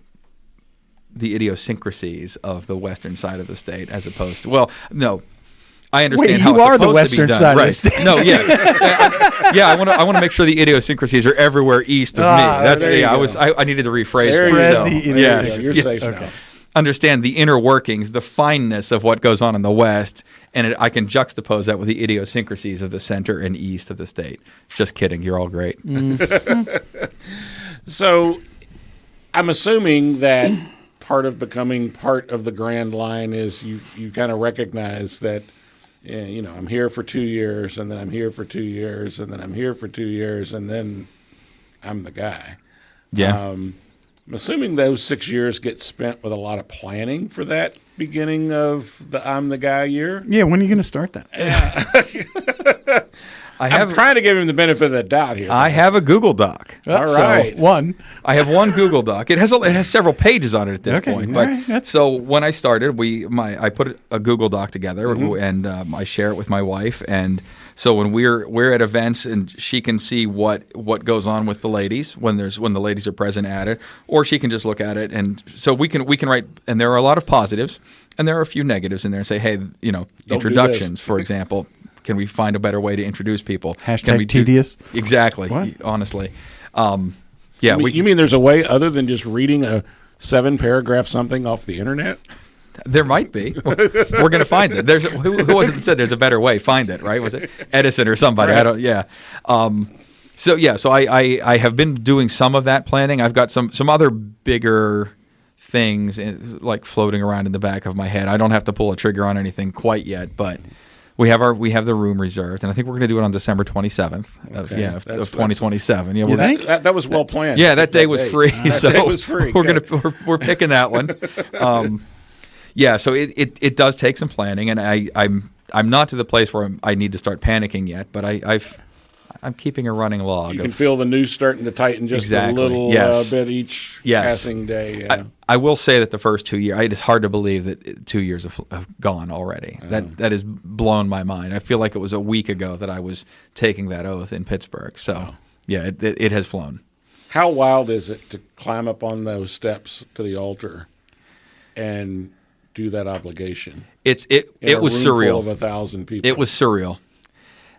idiosyncrasies of the western side of the state, as opposed to, I understand Wait, how you it's are supposed the western to be done. side Right. of the state. No, yes. I want to make sure the idiosyncrasies are everywhere east of me. That's there you go. I needed to rephrase There you that. go. The Yes, idiosyncrasies. You're yes. safe now. Okay. Understand the inner workings, the fineness of what goes on in the West, and I can juxtapose that with the idiosyncrasies of the center and east of the state. Just kidding. You're all great. So I'm assuming that part of becoming part of the Grand Line is you kind of recognize that, I'm here for 2 years, and then I'm here for 2 years, and then I'm here for 2 years, and then I'm the guy. Yeah. I'm assuming those 6 years get spent with a lot of planning for that beginning of the I'm the guy year. Yeah, when are you going to start that? I'm trying to give him the benefit of the doubt here. I have a Google Doc. All right. I have one Google Doc. It has several pages on it at this point. But so when I started, I put a Google Doc together and I share it with my wife. And so when we're at events and she can see what goes on with the ladies when the ladies are present at it, or she can just look at it, and so we can write. And there are a lot of positives and there are a few negatives in there. And say, hey, introductions, for example. Can we find a better way to introduce people? Hashtag tedious. Exactly. What? Honestly. You mean there's a way other than just reading a 7-paragraph something off the internet? There might be. We're going to find it. Who was it that said there's a better way? Find it, right? Was it Edison or somebody? Right. So I have been doing some of that planning. I've got some other bigger things like floating around in the back of my head. I don't have to pull a trigger on anything quite yet, but we have the room reserved, and I think we're going to do it on December 27th of 2027. Yeah, that was well planned. Yeah, that day was free. That day was free. We're picking that one. So it does take some planning, and I'm not to the place where I need to start panicking yet, but I'm keeping a running log. You can feel the noose starting to tighten just a little bit each passing day. Yeah. I will say that the first 2 years, it's hard to believe that 2 years have gone already. That has blown my mind. I feel like it was a week ago that I was taking that oath in Pittsburgh. So, it has flown. How wild is it to climb up on those steps to the altar and do that obligation? It was surreal. Full of 1,000 people. It was surreal.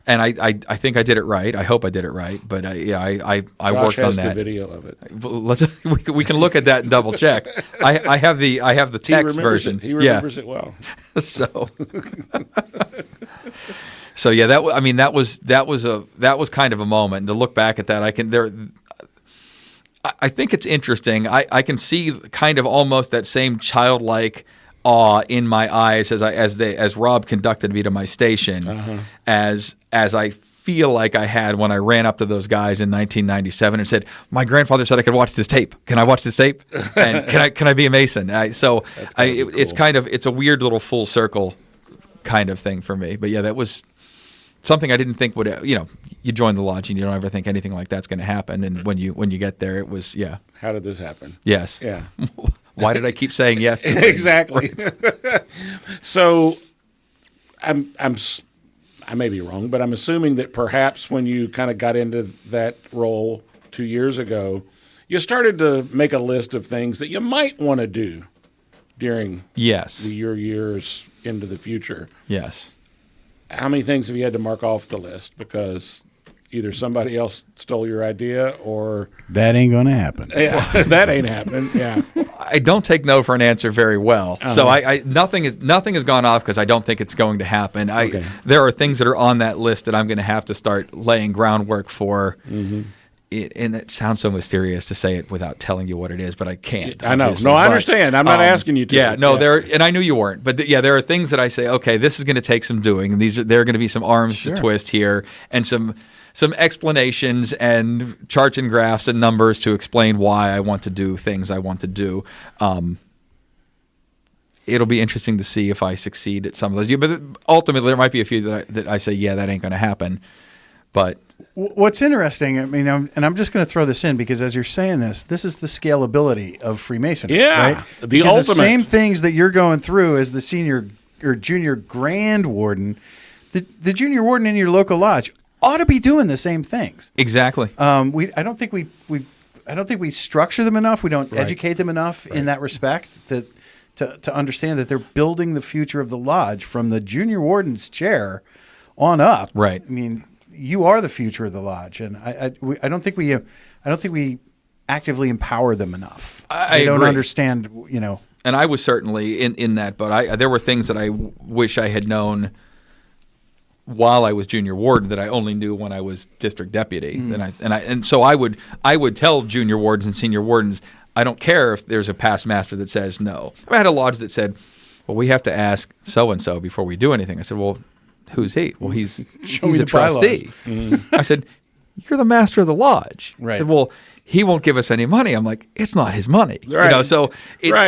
And I think I did it right. I hope I did it right. But I worked on that. Josh has the video of it. We can look at that and double check. I have the text version. He remembers it well. That was kind of a moment. And to look back at that, I think it's interesting. I can see kind of almost that same childlike awe in my eyes as Rob conducted me to my station, as I feel like I had when I ran up to those guys in 1997 and said, "My grandfather said I could watch this tape. Can I watch this tape? And can I be a Mason?" It's a weird little full circle kind of thing for me. But that was something I didn't think would. You join the lodge and you don't ever think anything like that's going to happen, and when you get there, it was How did this happen? Yes. Yeah. Why did I keep saying yes? Exactly. So, I may be wrong, but I'm assuming that perhaps when you kind of got into that role 2 years ago, you started to make a list of things that you might want to do during your years into the future. Yes. How many things have you had to mark off the list because either somebody else stole your idea or that ain't going to happen? Yeah, that ain't happening. Yeah. I don't take no for an answer very well. So nothing has gone off because I don't think it's going to happen. There are things that are on that list that I'm going to have to start laying groundwork for. Mm-hmm. And it sounds so mysterious to say it without telling you what it is, but I can't. I know. No, I understand. I'm not asking you to. Yeah, no, and I knew you weren't. But there are things that I say, okay, this is going to take some doing, and there are going to be some arms to twist here, and some explanations and charts and graphs and numbers to explain why I want to do things I want to do. It'll be interesting to see if I succeed at some of those. But ultimately, there might be a few that I say, that ain't going to happen. But what's interesting, and I'm just going to throw this in because as you're saying this is the scalability of Freemasonry. Yeah, right? The ultimate. The same things that you're going through as the senior or junior grand warden, the junior warden in your local lodge ought to be doing the same things. Exactly. I don't think we structure them enough. We don't educate them enough in that respect to understand that they're building the future of the lodge from the junior warden's chair on up. Right. You are the future of the lodge, and I don't think we actively empower them enough. I don't agree. understand, And I was certainly in that, but there were things that I wish I had known while I was junior warden that I only knew when I was district deputy. And so I would tell junior wardens and senior wardens, I don't care if there's a past master that says no. I had a lodge that said, well, we have to ask so and so before we do anything. I said, well, who's he? Well, he's a trustee. Mm-hmm. I said, you're the master of the lodge. Right. I said, well, he won't give us any money. I'm like, it's not his money. Right.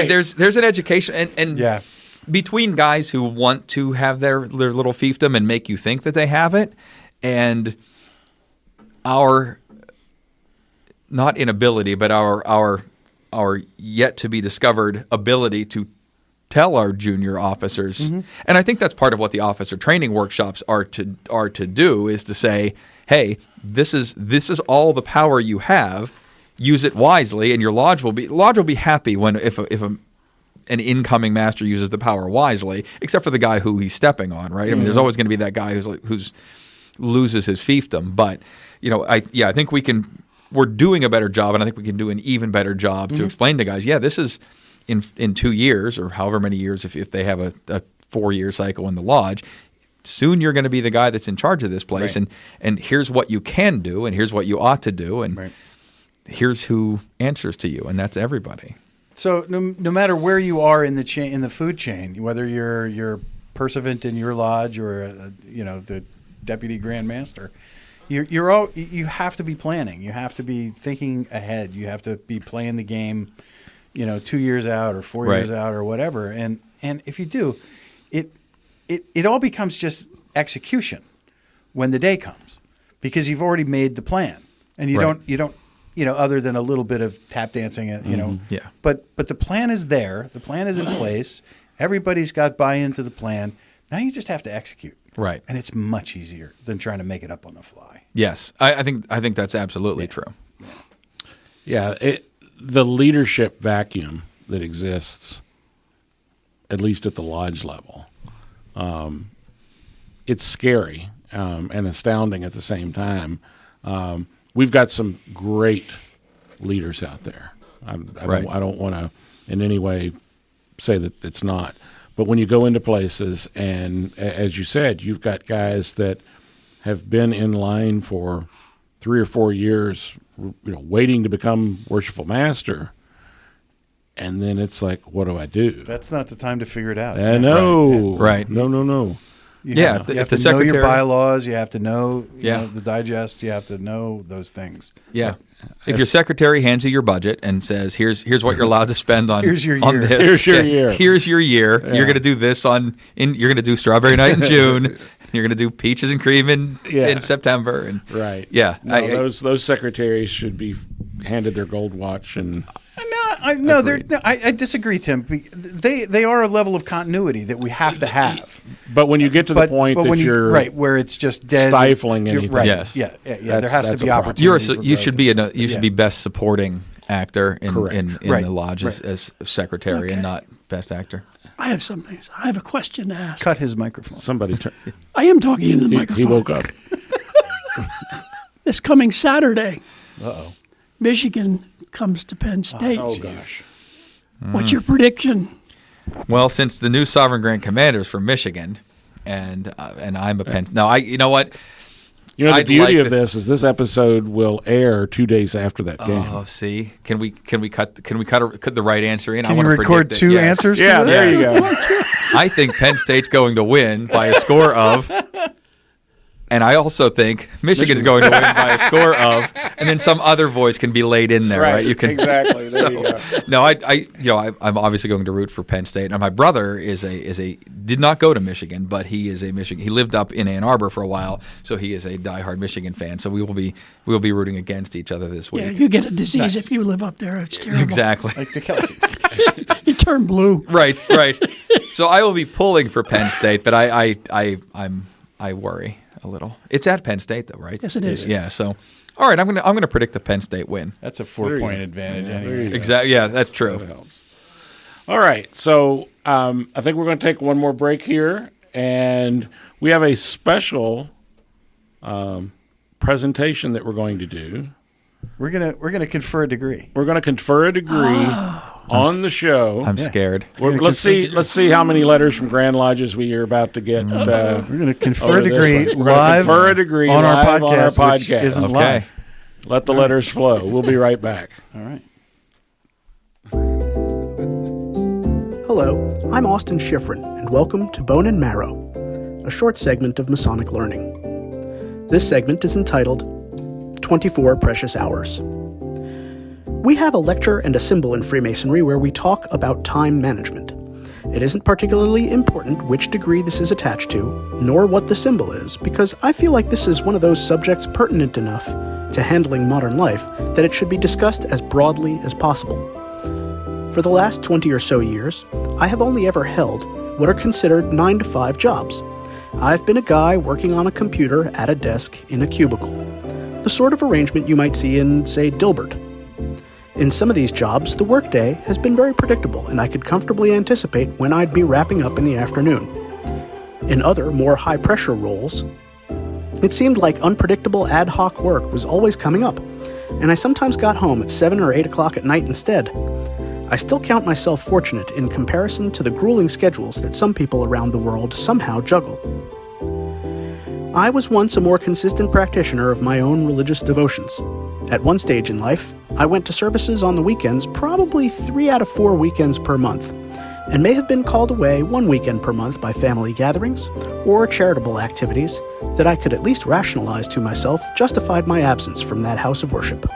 There's an education and between guys who want to have their little fiefdom and make you think that they have it, And our not inability, but our yet to be discovered ability to tell our junior officers, and I think that's part of what the officer training workshops are to do, is to say, hey, this is all the power you have. Use it wisely, and your lodge will be happy when if an incoming master uses the power wisely, except for the guy who he's stepping on, right? I mean, there's always going to be that guy who's loses his fiefdom, but I think we're doing a better job, and I think we can do an even better job to explain to guys, this is in 2 years or however many years, if they have a 4-year cycle in the lodge, soon you're going to be the guy that's in charge of this place, and here's what you can do, and here's what you ought to do, and here's who answers to you, and that's everybody. So no matter where you are in the chain, in the food chain, whether you're pursuivant in your lodge or the deputy grand master, you have to be planning. You have to be thinking ahead. You have to be playing the game, 2 years out or 4 years out or whatever. And if you do, it all becomes just execution when the day comes, because you've already made the plan, and you don't other than a little bit of tap dancing, But the plan is there. The plan is in place. Everybody's got buy-in to the plan. Now you just have to execute. Right. And it's much easier than trying to make it up on the fly. Yes. I think that's absolutely true. Yeah. The leadership vacuum that exists, at least at the lodge level, it's scary and astounding at the same time. We've got some great leaders out there. I don't want to in any way say that it's not. But when you go into places, and as you said, you've got guys that have been in line for 3 or 4 years, waiting to become Worshipful Master, and then it's like, what do I do? That's not the time to figure it out. I know. Right. No. You have to know your bylaws. You have to know, the digest. You have to know those things. Yeah. If your secretary hands you your budget and says, "Here's what you're allowed to spend on here's your year. on this. Here's your year. Here's your year. Yeah. You're going to do this you're going to do Strawberry Night in June. You're going to do Peaches and Cream in September." And yeah, those secretaries should be handed their gold watch and. I disagree, Tim. They are a level of continuity that we have to have. But when you get to the point that you're where it's just dead, stifling anything, yes, there has to be opportunity. You should be best supporting actor in the lodge as secretary and not best actor. I have something. I have a question to ask. Cut his microphone. Somebody I am talking into the microphone. He woke up. This coming Saturday, Michigan comes to Penn State. Oh, gosh. What's your prediction? Well, since the new Sovereign Grant Commander is from Michigan, and I'm a Penn. No, you know what? The beauty of this is this episode will air 2 days after that game. Oh, see, can we cut the right answer in? Can you record two answers? Yeah, there you go. I think Penn State's going to win by a score of. And I also think Michigan's going to win by a score of, and then some other voice can be laid in there, right? You can exactly. There you go. No, I'm obviously going to root for Penn State. Now, my brother did not go to Michigan, but he is a Michigan. He lived up in Ann Arbor for a while, so he is a diehard Michigan fan. So we will be rooting against each other this week. Yeah, you get a disease if you live up there. It's terrible. Exactly, like the Kelseys. You turn blue. Right. So I will be pulling for Penn State, but I worry a little. It's at Penn State, though, right? Yes, it is. Yeah. So, all right, I'm gonna predict the Penn State win. That's a 4-point advantage. Anyway. Exactly. Yeah, that's true. That helps. All right. So I think we're going to take one more break here, and we have a special presentation that we're going to do. We're gonna confer a degree. We're going to confer a degree on the show. I'm scared. Let's see how many letters from Grand Lodges we are about to get. We're going to confer a degree live on our podcast. Which isn't live. Let the letters flow. We'll be right back. All right. Hello, I'm Austin Shifrin, and welcome to Bone and Marrow, a short segment of Masonic learning. This segment is entitled 24 Precious Hours. We have a lecture and a symbol in Freemasonry where we talk about time management. It isn't particularly important which degree this is attached to, nor what the symbol is, because I feel like this is one of those subjects pertinent enough to handling modern life that it should be discussed as broadly as possible. For the last 20 or so years, I have only ever held what are considered 9-to-5 jobs. I've been a guy working on a computer at a desk in a cubicle, the sort of arrangement you might see in, say, Dilbert. In some of these jobs, the workday has been very predictable, and I could comfortably anticipate when I'd be wrapping up in the afternoon. In other, more high-pressure roles, it seemed like unpredictable ad hoc work was always coming up, and I sometimes got home at 7 or 8 o'clock at night instead. I still count myself fortunate in comparison to the grueling schedules that some people around the world somehow juggle. I was once a more consistent practitioner of my own religious devotions. At one stage in life, I went to services on the weekends probably 3 out of 4 weekends per month, and may have been called away 1 weekend per month by family gatherings or charitable activities that I could at least rationalize to myself justified my absence from that house of worship.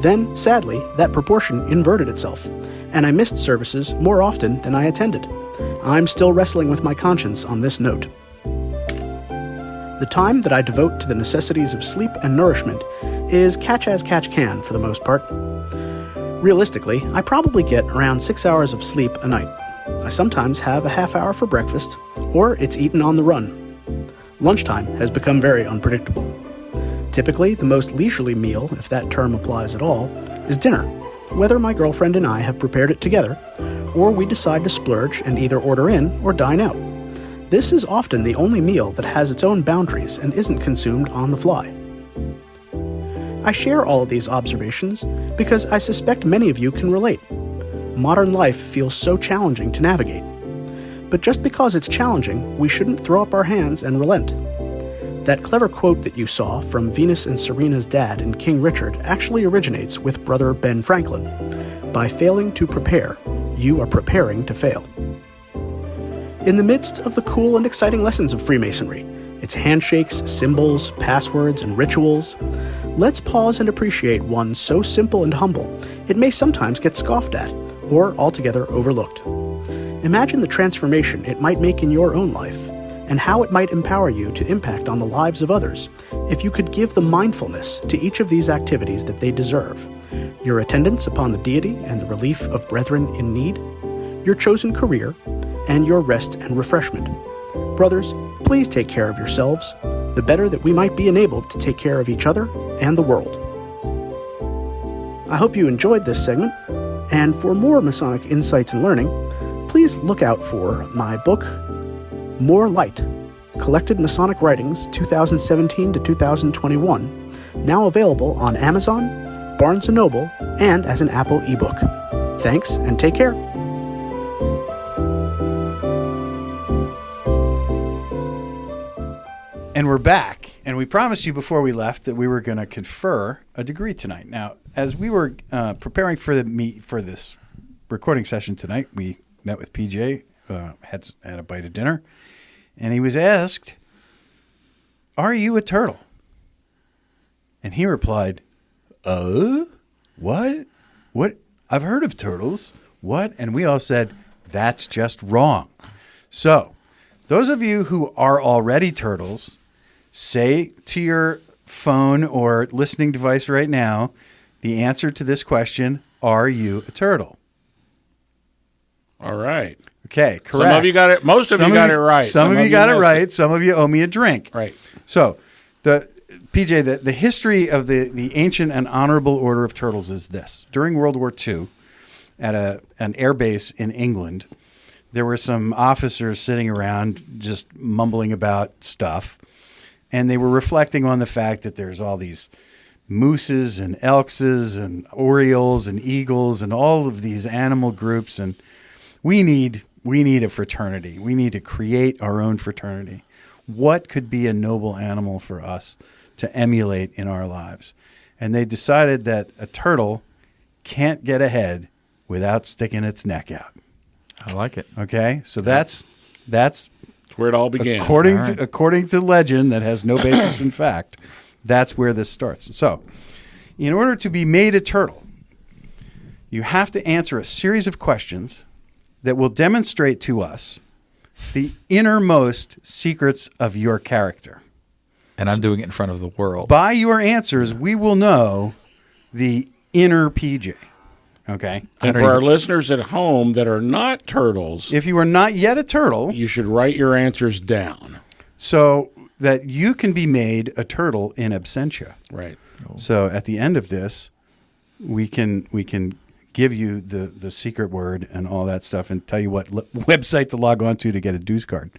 Then, sadly, that proportion inverted itself, and I missed services more often than I attended. I'm still wrestling with my conscience on this note. The time that I devote to the necessities of sleep and nourishment is catch as catch can for the most part. Realistically, I probably get around 6 hours of sleep a night. I sometimes have a half hour for breakfast, or it's eaten on the run. Lunchtime has become very unpredictable. Typically, the most leisurely meal, if that term applies at all, is dinner, whether my girlfriend and I have prepared it together, or we decide to splurge and either order in or dine out. This is often the only meal that has its own boundaries and isn't consumed on the fly. I share all of these observations because I suspect many of you can relate. Modern life feels so challenging to navigate. But just because it's challenging, we shouldn't throw up our hands and relent. That clever quote that you saw from Venus and Serena's dad in King Richard actually originates with brother Ben Franklin. By failing to prepare, you are preparing to fail. In the midst of the cool and exciting lessons of Freemasonry, its handshakes, symbols, passwords, and rituals, let's pause and appreciate one so simple and humble, it may sometimes get scoffed at, or altogether overlooked. Imagine the transformation it might make in your own life, and how it might empower you to impact on the lives of others if you could give the mindfulness to each of these activities that they deserve. Your attendance upon the deity and the relief of brethren in need, your chosen career, and your rest and refreshment. Brothers, please take care of yourselves, the better that we might be enabled to take care of each other and the world. I hope you enjoyed this segment, and for more Masonic insights and learning, please look out for my book, More Light, Collected Masonic Writings 2017 to 2021, now available on Amazon, Barnes & Noble, and as an Apple ebook. Thanks, and take care. And we're back, and we promised you before we left that we were going to confer a degree tonight. Now, as we were preparing for this recording session tonight, we met with PJ, had a bite of dinner, and he was asked, "Are you a turtle?" And he replied, what? What? I've heard of turtles. What?" And we all said, "That's just wrong." So, those of you who are already turtles, say to your phone or listening device right now the answer to this question: are you a turtle? All right. Okay, correct. Some of you got it. Most of you got it right. Some of you got it right. Some of you owe me a drink. Right. So, the history of the ancient and honorable order of turtles is this. During World War II, at an air base in England, there were some officers sitting around just mumbling about stuff, and they were reflecting on the fact that there's all these mooses and elkses and orioles and eagles and all of these animal groups, and we need a fraternity. We need to create our own fraternity. What could be a noble animal for us to emulate in our lives? And they decided that a turtle can't get ahead without sticking its neck out. I like it. Okay, so that's where it all began. According to legend that has no basis in fact, that's where this starts. So, in order to be made a turtle, you have to answer a series of questions that will demonstrate to us the innermost secrets of your character. And I'm doing it in front of the world. By your answers, we will know the inner PJ. Okay? And for our listeners at home that are not turtles, If you are not yet a turtle, you should write your answers down. so that you can be made a turtle in absentia. Right. So at the end of this, we can give you the secret word and all that stuff and tell you what website to log on to get a dues card.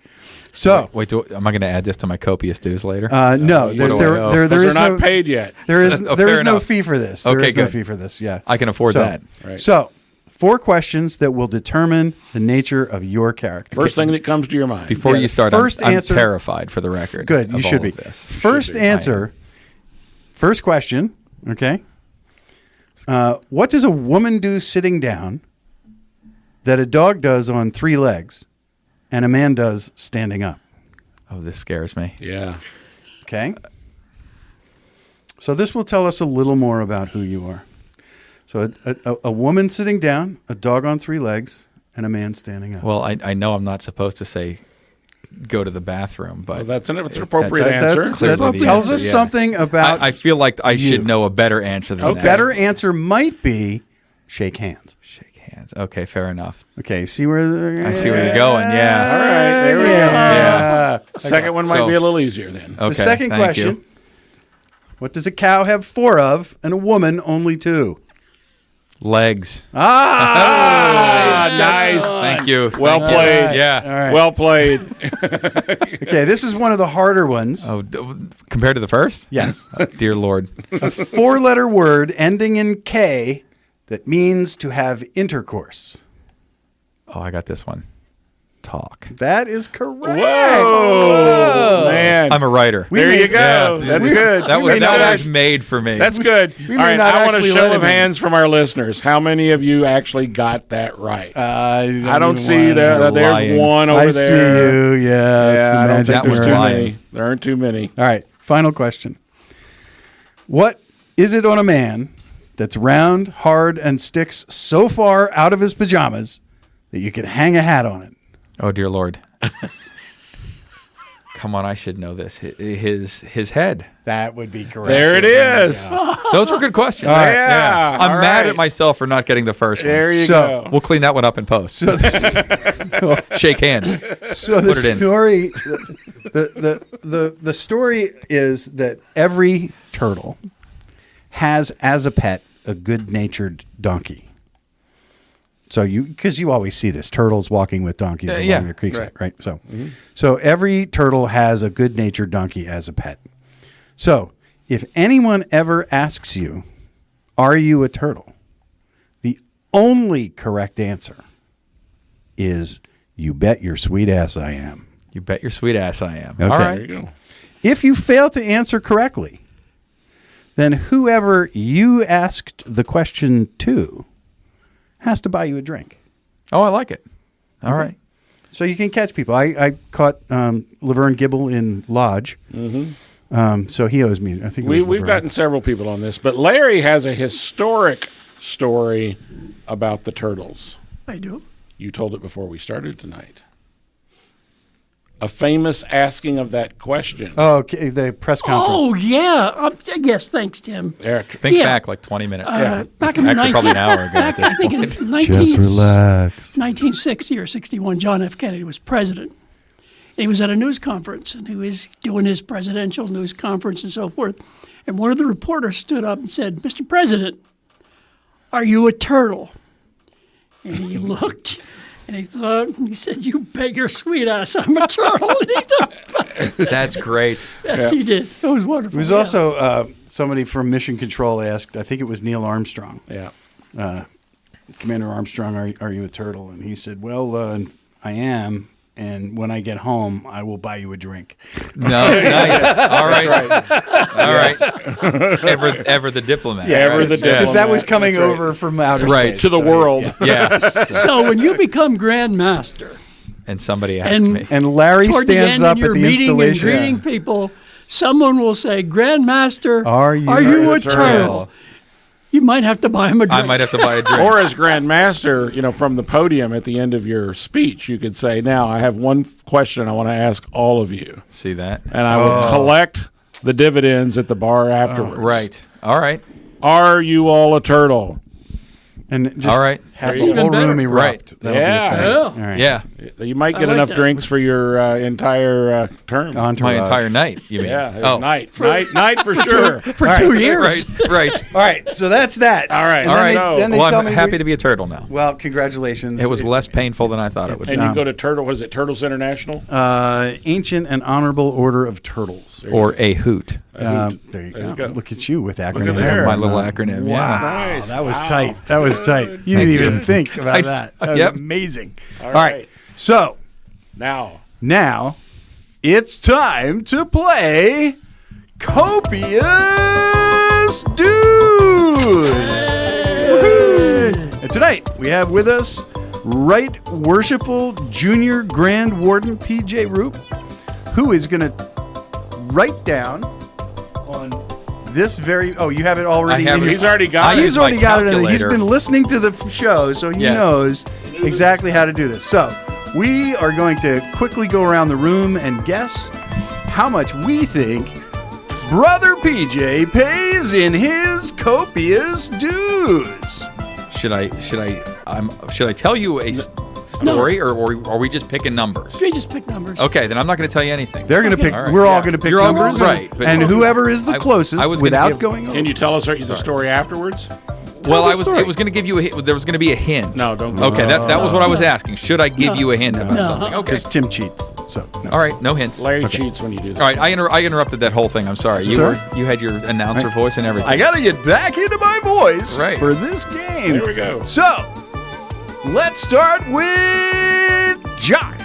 So Wait, am I going to add this to my copious dues later? no, there is not no paid yet. There is Oh, there fair is no enough. fee for this. There Okay, is no good. fee for this. Yeah, I can afford that. Right. So 4 questions that will determine the nature of your character. First thing that comes to your mind. Before Yeah, you start, first I'm answer- terrified for the record. Good, you of should all be. of this. First answer. First question. Okay. What does a woman do sitting down that a dog does on 3 legs and a man does standing up? Oh, this scares me. Yeah. Okay. So this will tell us a little more about who you are. So a woman sitting down, a dog on 3 legs, and a man standing up. Well, I know I'm not supposed to say go to the bathroom, but Well, that's an appropriate That- answer. that Clearly the tells answer, us yeah. something about I feel like I you. should know a better answer than a that. better answer might be shake hands. Shake hands. Okay, fair enough. Okay, see where I see where you're going. Yeah. All right, there we go. Yeah. Second one might So- be a little easier then. Okay. The second thank question. you. What does a cow have 4 of and a woman only 2? Legs. Ah, nice. Thank you. Well Thank you. played. Yeah. All right. Well played. Okay, this is one of the harder ones. Oh, compared to the first? Yes. Oh, dear Lord. A 4-letter word ending in K that means to have intercourse. Oh, I got this one. Talk. That is correct. Whoa, man. I'm a writer. There you go. Yeah. That's good. That We may was not that was made for me. That's good. may All right, not I want a actually show let of him in. hands from our listeners. How many of you actually got that right? I don't see even that. You're There's lying. one over I there. see you. Yeah, it's the I don't magic think That there's was too word. lying. many. There aren't too many. All right, final question. What is it on a man that's round, hard, and sticks so far out of his pajamas that you can hang a hat on it? Oh, dear Lord. Come on, I should know this. His head. That would be correct. There it is. Those were good questions. All right. Yeah. I'm all mad right. at myself for not getting the first There one. you So- go. We'll clean that one up in post. So this, Shake hands. so the Put it in. story, the story is that every turtle has as a pet a good-natured donkey. So because you always see this, turtles walking with donkeys along yeah, the creek side, right? So every turtle has a good-natured donkey as a pet. So if anyone ever asks you, "Are you a turtle?" the only correct answer is, "You bet your sweet ass I am." You bet your sweet ass I am. Okay. All There right. you go. If you fail to answer correctly, then whoever you asked the question to has to buy you a drink. Oh, I like it. All right. So you can catch people. I caught Laverne Gibble in Lodge. So he owes me. I think it was We've Laverne. gotten several people on this, but Larry has a historic story about the turtles. I do. You told it before we started tonight. A famous asking of that question. Oh, okay, the press conference. Oh, yeah. Yes, thanks, Tim. There. Think Yeah. back like 20 minutes. Back in the Actually, probably an hour ago. Back, at I this think in point. 1960 or 61, John F. Kennedy was president. And he was at a news conference, and he was doing his presidential news conference and so forth. And one of the reporters stood up and said, "Mr. President, are you a turtle?" And he looked, and he thought, and he said, "You bet your sweet ass I'm a turtle." And he thought, That's great. yes, he did. It was wonderful. It was yeah. also somebody from Mission Control asked, I think it was Neil Armstrong. Yeah. Commander Armstrong, are you a turtle? And he said, "Well, I am. And when I get home, I will buy you a drink." No, nice. All right. All right. Ever the diplomat. Yeah, ever right? the diplomat. Because that was coming That's right. over from outer Right, space. To the So, world. yeah. Yes. So when you become Grand Master, And somebody asked And- me. And Larry toward the stands end, up and at you're the meeting installation. and greeting people, someone will say, "Grand Master, Are you a a turtle?" You might have to buy him a drink. I might have to buy a drink. Or as Grand Master, from the podium at the end of your speech, you could say, now I have one question I want to ask all of you. See that? And I will collect the dividends at the bar afterwards. Right. All right. Are you all a turtle? And just All right. have That's the whole even better. room erupt. Right. That'll be a Yeah. thing. Yeah. All right. Yeah. You might get like enough that. drinks for your entire term. Entourage. My entire night, you mean? Yeah, Oh. night for sure. For 2 years. Right. All right, so that's that. All right. And All then right. they- then they Well, tell I'm me happy to be a turtle now. Well, congratulations. It was less painful than I thought it would And be. you go to Turtles International? Ancient and Honorable Order of Turtles. Or a hoot. There you go. Look at you with acronyms. there. My little acronym. Wow, Yeah. Nice. that was Wow. tight. That was tight. You Thank didn't you. even think about that. That was Yep. amazing. All right. right. So now it's time to play Copious Dues. And tonight we have with us Right Worshipful Junior Grand Warden PJ Roup, who is going to write down on this very. Oh, you have it already. I have in it. your- He's already got I it. He's use my already got it. He's calculator. been listening to the show, so he Yes. knows exactly how to do this. So we are going to quickly go around the room and guess how much we think Brother PJ pays in his copious dues. Should I tell you a story, or are we just picking numbers? We just pick numbers. Okay, then I'm not going to tell you anything. They're going to Okay. pick. All right. We're all Yeah. going to pick You're all numbers, right, but- and whoever is the I closest, was gonna without give- going over. Can you tell us the story afterwards? Well, the it story. was going to give you there was going to be a hint. No, don't. Okay, that was what I was asking. Should I give you a hint about No. something? Okay. Because Tim cheats. So no. All right, no hints. Larry cheats when you do that. All right, I interrupted that whole thing. I'm sorry. Sorry? You had your announcer voice and everything. I got to get back into my voice Right. for this game. Here we go. So, let's start with Josh.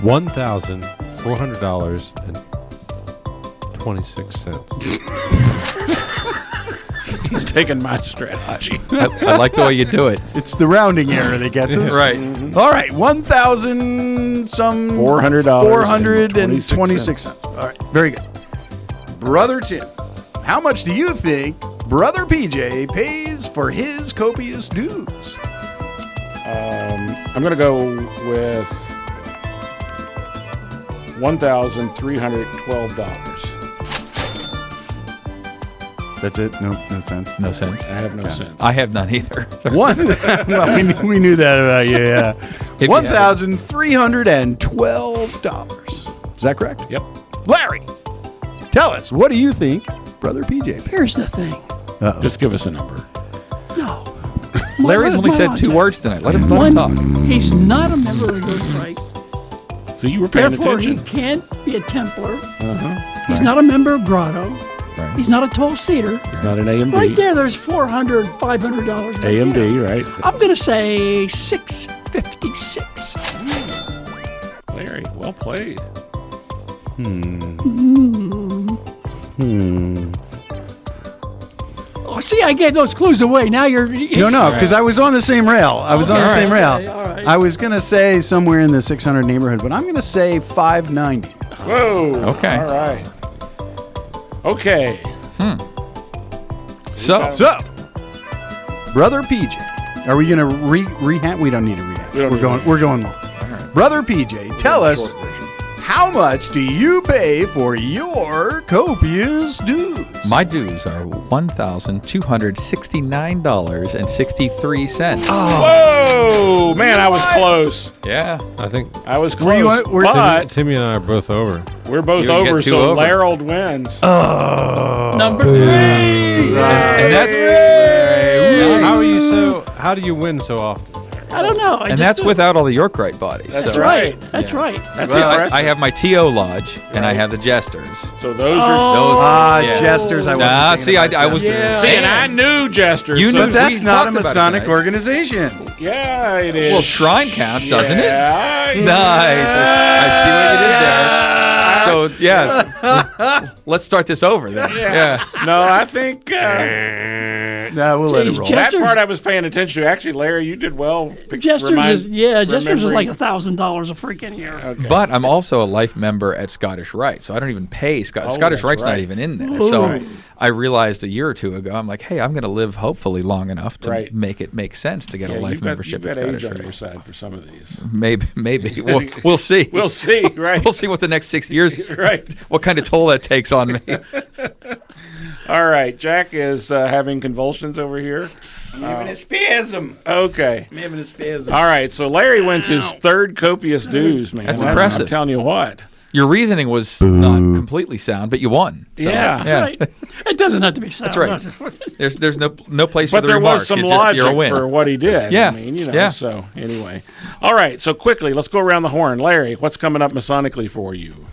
$1,400.26. He's taking my strategy. I like the way you do it. It's the rounding error that gets us. Right. All right, 1,000 some $400 $426. All right, very good. Brother Tim, how much do you think Brother PJ pays for his copious dues? I'm going to go with $1,312. That's it. No sense. No sense. I have no sense. I have none either. One. Well, we knew that about you. Yeah. you $1,312. Is that correct? Yep. Larry, tell us, what do you think Brother PJ pays? Here's the thing. Just give us a number. No. Larry's only said two words tonight. Let him talk. He's not a member of the right. So you were paying Therefore, attention. he can't be a Templar. He's not a member of Grotto. Right. He's not a tall cedar. He's not an A and Right B. there, there's $400, $500. Right A and there. B, right? I'm going to say $656. Larry, well played. Oh, see, I gave those clues away. Now you're. No, because I was on the same rail. I was on the Okay, same rail. okay, all right. I was going to say somewhere in the 600 neighborhood, but I'm going to say 590. Whoa. Okay. All right. Okay. So, Brother PJ, are we going to rehash? We don't need to rehash. We don't need to We're going long. Brother PJ, tell us, Short version. how much do you pay for your copious dues? my dues are $1,269.63. Whoa, man, I was close. Yeah. I think I was Were close. you- were- but Timmy and I are both over. we're both You get over, two so over. Larold wins. Number 3. And that's How do you win so often? I don't know. and that's without all the Yorkite bodies. That's so. right. That's right. That's Well, impressive. I have my TO Lodge and I have the Jesters. So those Oh. are. Those, yeah. Jesters. I wasn't Nah, thinking see, about I was. Yeah. See, and I knew Jester. You so- knew- But that's we not a talked about it Masonic tonight. organization. Yeah, it is. Well, Shrine counts, doesn't it? Yeah. Nice. I see what you did there. So, yeah. Let's start this over then. Yeah. No, I think No, we'll let it Jeez, roll. Jeff- that Jester's- part I was paying attention to. Actually, Larry, you did well. Jester's is like remembering. $1,000 a freaking year. Okay. But I'm also a life member at Scottish Rite, so I don't even pay. Scottish that's Rite's not right. even in there. So Right. I realized a year or two ago, I'm like, hey, I'm going to live hopefully long enough to make it make sense to get a life membership at Scottish age on Rite. your side for some of these. Maybe. We'll see. We'll see, right? We'll see what the next 6 years, right? What kind of toll that takes on me. All right, Jack is having convulsions over here. I'm having a spasm. Okay. I'm having a spasm. All right, so Larry wins his third Copious Dues, man. That's impressive. I'm telling you what. Your reasoning was not completely sound, but you won. So, yeah. Right. It doesn't have to be sound. That's right. There's no place but for the there remarks. was some you're logic a win. for what he did. Yeah. I mean, so anyway. All right, so quickly, let's go around the horn. Larry, what's coming up Masonically for you?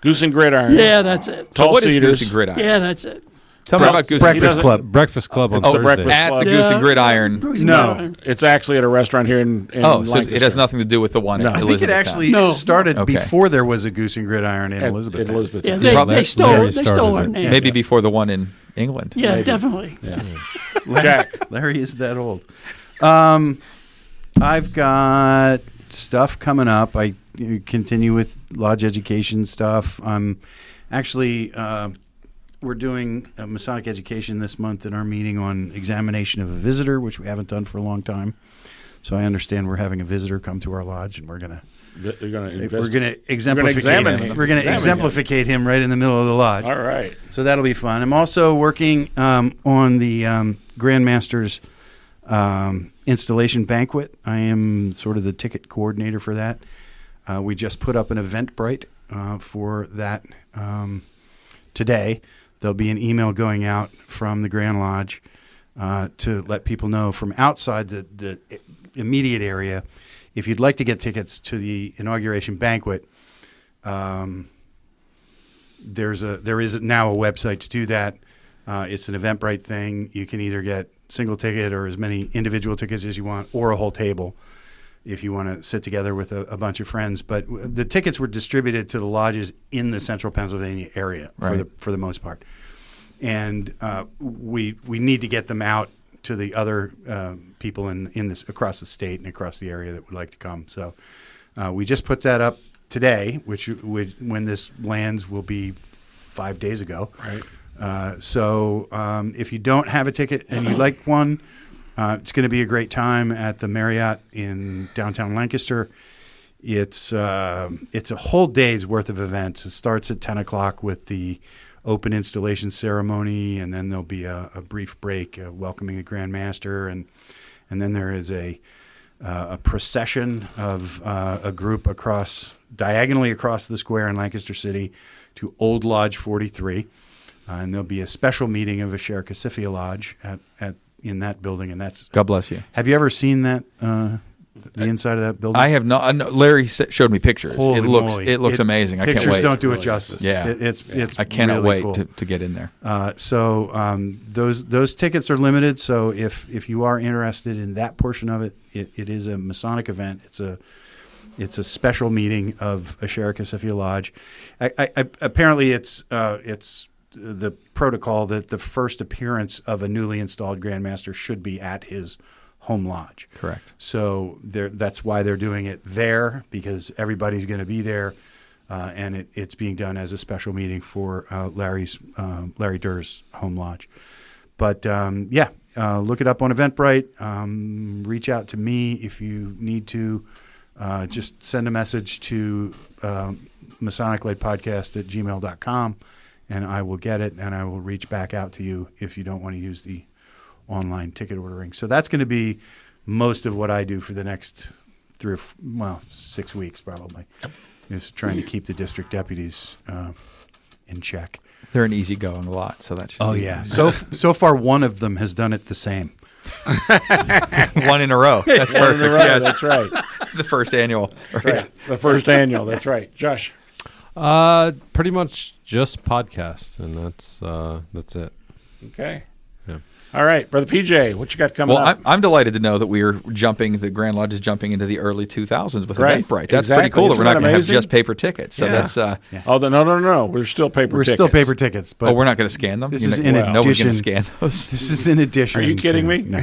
Goose and Gridiron. Yeah, that's it. So Tall what is Cedars. Goose and Gridiron? Yeah, that's it. Tell me about Goose Breakfast Club. Breakfast Club on Thursday. Breakfast at Club. the Goose and Gridiron. No. It's actually at a restaurant here in So Lancaster. it has nothing to do with the one No. at I I think it Elizabethtown. actually No. started Okay. before there was a Goose and Gridiron in At Elizabeth. Yeah, Elizabeth. they stole Larry our started it. name. Maybe before the one in England. Yeah, Maybe. definitely. Jack. Larry is that old. I've got stuff coming up. I continue with lodge education stuff. I'm actually we're doing a Masonic education this month in our meeting on examination of a visitor, which we haven't done for a long time. So I understand we're having a visitor come to our lodge, and we're going to exemplificate him. We're going to exemplificate him right in the middle of the lodge. All right. So that'll be fun. I'm also working on the Grandmaster's installation banquet. I am sort of the ticket coordinator for that. We just put up an Eventbrite for that today. There'll be an email going out from the Grand Lodge to let people know from outside the immediate area. If you'd like to get tickets to the inauguration banquet, there is now a website to do that. It's an Eventbrite thing. You can either get single ticket or as many individual tickets as you want, or a whole table if you want to sit together with a bunch of friends. But the tickets were distributed to the lodges in the central Pennsylvania area for the most part. And we need to get them out to the other people in this across the state and across the area that would like to come. So we just put that up today, which when this lands will be 5 days ago. Right. So if you don't have a ticket and you'd like one, it's going to be a great time at the Marriott in downtown Lancaster. It's a whole day's worth of events. It starts at 10 o'clock with the open installation ceremony, and then there'll be a brief break welcoming the Grand Master, and then there is a procession of a group diagonally across the square in Lancaster City to Old Lodge 43, and there'll be a special meeting of a Asherah Lodge in that building, and that's God bless you. Have you ever seen that the inside of that building? I have not. No, Larry showed me pictures. Holy moly. It looks amazing. I can't wait. Pictures don't do it justice. Yeah, it's I cannot really wait cool. to get in there. So those tickets are limited. So if you are interested in that portion of it, it is a Masonic event. It's a special meeting of Asherah Lodge. Apparently, it's the protocol that the first appearance of a newly installed Grand Master should be at his home lodge. Correct. So that's why they're doing it there, because everybody's going to be there, and it's being done as a special meeting for Larry Durr's home lodge. But look it up on Eventbrite. Reach out to me if you need to. Just send a message to masoniclightpodcast@gmail.com, and I will get it, and I will reach back out to you if you don't want to use the online ticket ordering. So that's going to be most of what I do for the next 6 weeks probably, is trying to keep the district deputies in check. They're an easygoing lot, so that should be yeah. So far, one of them has done it the same. one in a row. That's perfect. One in a row, Yes. that's right. The first annual. Right. The first annual, that's right. Josh. Pretty much just podcast, and that's it. Okay. Yeah. All right, Brother PJ, what you got coming up? I'm delighted to know that the Grand Lodge is jumping into the early 2000s with Eventbrite. That's exactly. pretty cool. Isn't that we're not going to have amazing? just paper tickets. So Yeah. that's. Oh, no. We're still paper tickets. Still paper tickets. But we're not going to scan them. This is in Nobody's going to addition. scan those. This is in addition. Are you kidding me? No.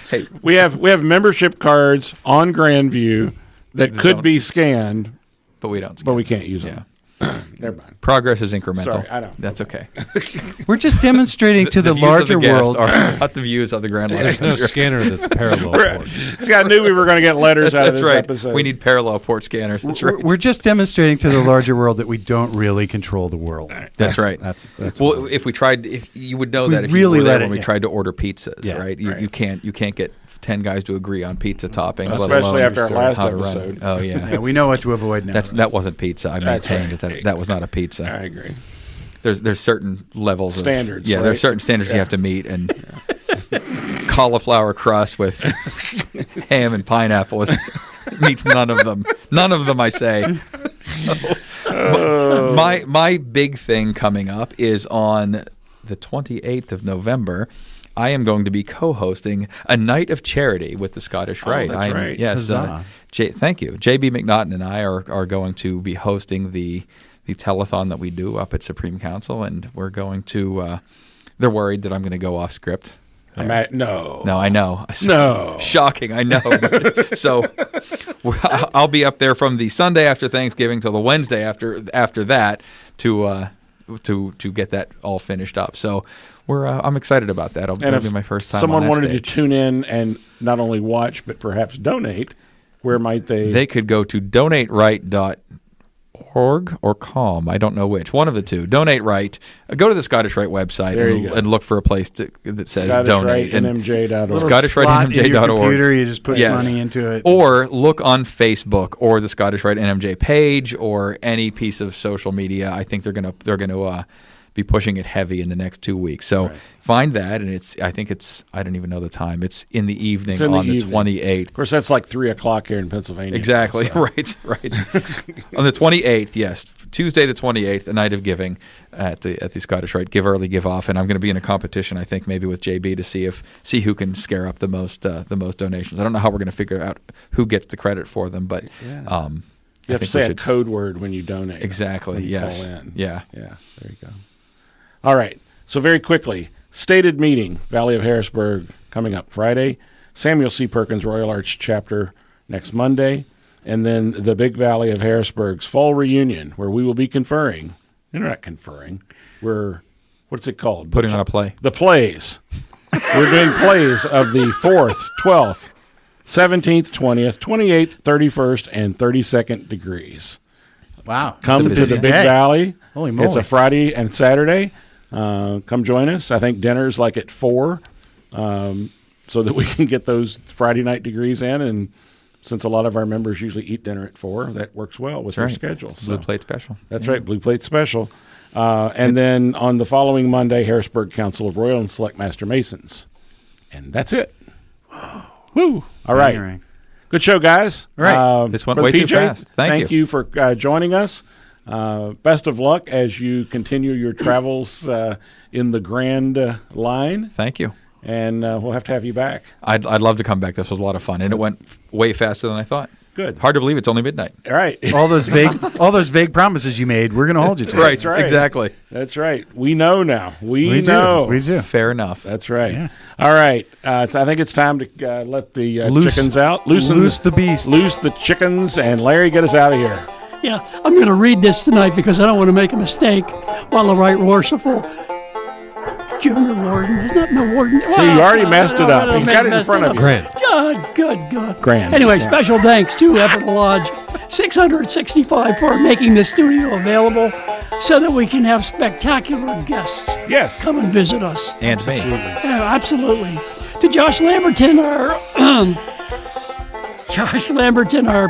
Hey, We have membership cards on Grandview that could be scanned, but we don't. Scan but we can't use them. Yeah. Never mind. Progress is incremental. Sorry, I know. That's okay. We're just demonstrating to the views of larger guest world. are not the views of the Grand There's Lodge. no scanner that's parallel port. Scott knew we were going to get letters out of That's this right. episode. We need parallel port scanners. That's right. We're just demonstrating to the larger world that we don't really control the world. That's right. That's Well, if we tried, if you would know If we that if really you were there let when it- we yeah. tried to order pizzas, Yeah, right? You can't get 10 guys to agree on pizza toppings, let Especially alone after our last how to run episode. it. Oh yeah, Yeah, we know what to avoid now. that wasn't pizza. I That's maintained right. that was not a pizza. I agree. There's certain levels Standards, of yeah. right? There's certain standards you have to meet, and cauliflower crust with ham and pineapple meets none of them. None of them, I say. My big thing coming up is on the 28th of November. I am going to be co-hosting a night of charity with the Scottish Rite. that's right. Yes, Huzzah. thank you. JB McNaughton and I are going to be hosting the telethon that we do up at Supreme Council, and we're going to. They're worried that I'm going to go off script. No. No, I know. No. Shocking, I know. So I'll be up there from the Sunday after Thanksgiving till the Wednesday after that to get that all finished up. So I'm excited about that. It'll be my first time. Someone on that wanted stage. to tune in and not only watch but perhaps donate. Where might they? They could go to donateright.org or com. I don't know which. One of the two. Donate Right. Go to the Scottish Rite website and look for a place that says Scottish donate. Rite, NMJ.org. Scottish Rite, Slot in your NMJ.org. computer, you just put Yes. money into it. Or look on Facebook or the Scottish Rite NMJ page or any piece of social media. I think they're gonna be pushing it heavy in the next 2 weeks. So find that, and I don't even know the time. It's in the evening It's in the on the evening. 28th. Of course, that's like 3:00 here in Pennsylvania. Exactly. So. Right. On the 28th, yes, Tuesday the 28th, a night of giving at the Scottish Rite. Give early, give off, and I'm going to be in a competition. I think maybe with JB to see who can scare up the most donations. I don't know how we're going to figure out who gets the credit for them, but You have to say a code word when you donate. Exactly. When you Yes. call in. Yeah. Yeah. There you go. All right. So very quickly, stated meeting, Valley of Harrisburg, coming up Friday. Samuel C. Perkins Royal Arch Chapter next Monday. And then the Big Valley of Harrisburg's fall reunion, where we will be conferring. We're not conferring. What's it called? Putting on a play. The plays. We're doing plays of the 4th, 12th, 17th, 20th, 28th, 31st, and 32nd degrees. Wow. Come to busy the Big day. Valley. Holy moly. It's a Friday and Saturday. Come join us. I think dinner's like at 4, so that we can get those Friday night degrees in. And since a lot of our members usually eat dinner at 4, that works well with their schedule. It's Blue Plate Special. That's right, Blue Plate Special. And then on the following Monday, Harrisburg Council of Royal and Select Master Masons. And that's it. Woo! All right. Good show, guys. All right. This went Brother way too PJ, fast. Thank you for joining us. Best of luck as you continue your travels in the Grand Line. Thank you. And we'll have to have you back. I'd love to come back. This was a lot of fun, and it went way faster than I thought. Good. Hard to believe it's only midnight. All right. all those vague promises you made, we're going to hold you to. Right. right. Exactly. That's right. We know now. We do. know. We do. Fair enough. That's right. Yeah. All right. I think it's time to let the chickens out. Loose the beast. Loose the chickens. And Larry, get us out of here. Yeah, I'm going to read this tonight because I don't want to make a mistake while I write Worshipful. Junior Warden. Isn't that no Warden? See, you already messed it up. He's got it in front of you. Grant. Good. Grand. Anyway, Yeah. special thanks to Everett Lodge 665 for making this studio available so that we can have spectacular guests Yes. come and visit us. And me. Yeah, absolutely. To Josh Lamberton, our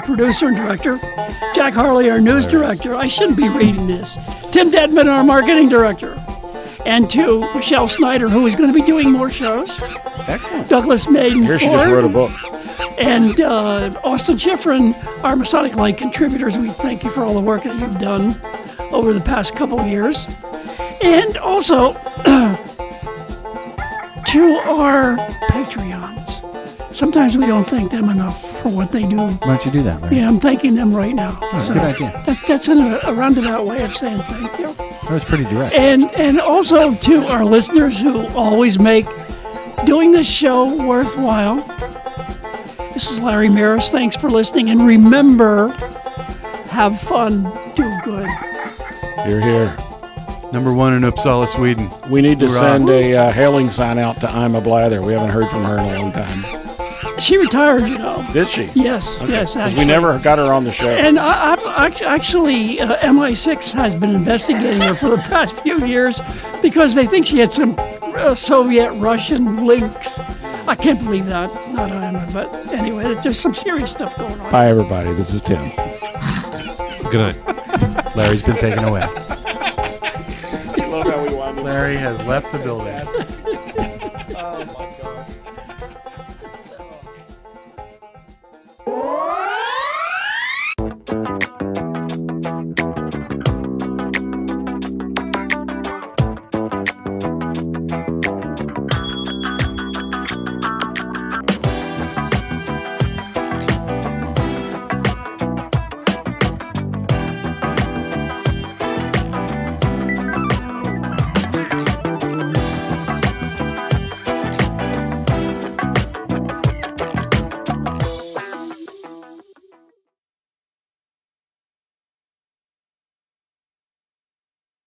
producer and director. Jack Harley, our news director. I shouldn't be reading this. Tim Dedman, our marketing director. And to Michelle Snyder, who is going to be doing more shows. Excellent. Douglas Maiden. Here she just wrote a book. And Austin Shifrin, our Masonic Light contributors. We thank you for all the work that you've done over the past couple of years. And also to our Patreons. Sometimes we don't thank them enough for what they do. Why don't you do that, Larry? Yeah, I'm thanking them right now. So good idea. That's a roundabout way of saying thank you. That was pretty direct. And also to our listeners who always make doing this show worthwhile. This is Larry Merris. Thanks for listening. And remember, have fun, do good. You're here. Number 1 in Uppsala, Sweden. We need to Hoorah. send a hailing sign out to Ima Blather. We haven't heard from her in a long time. She retired, you know. Did she? Yes, Okay. yes, 'Cause actually. we never got her on the show. And actually, MI6 has been investigating her for the past few years because they think she had some Soviet-Russian links. I can't believe that. Not Ima, but anyway, there's some serious stuff going on. Bye, everybody. This is Tim. Good night. Larry's been taken away. Love how we wound up. Larry has left the building. Oh, my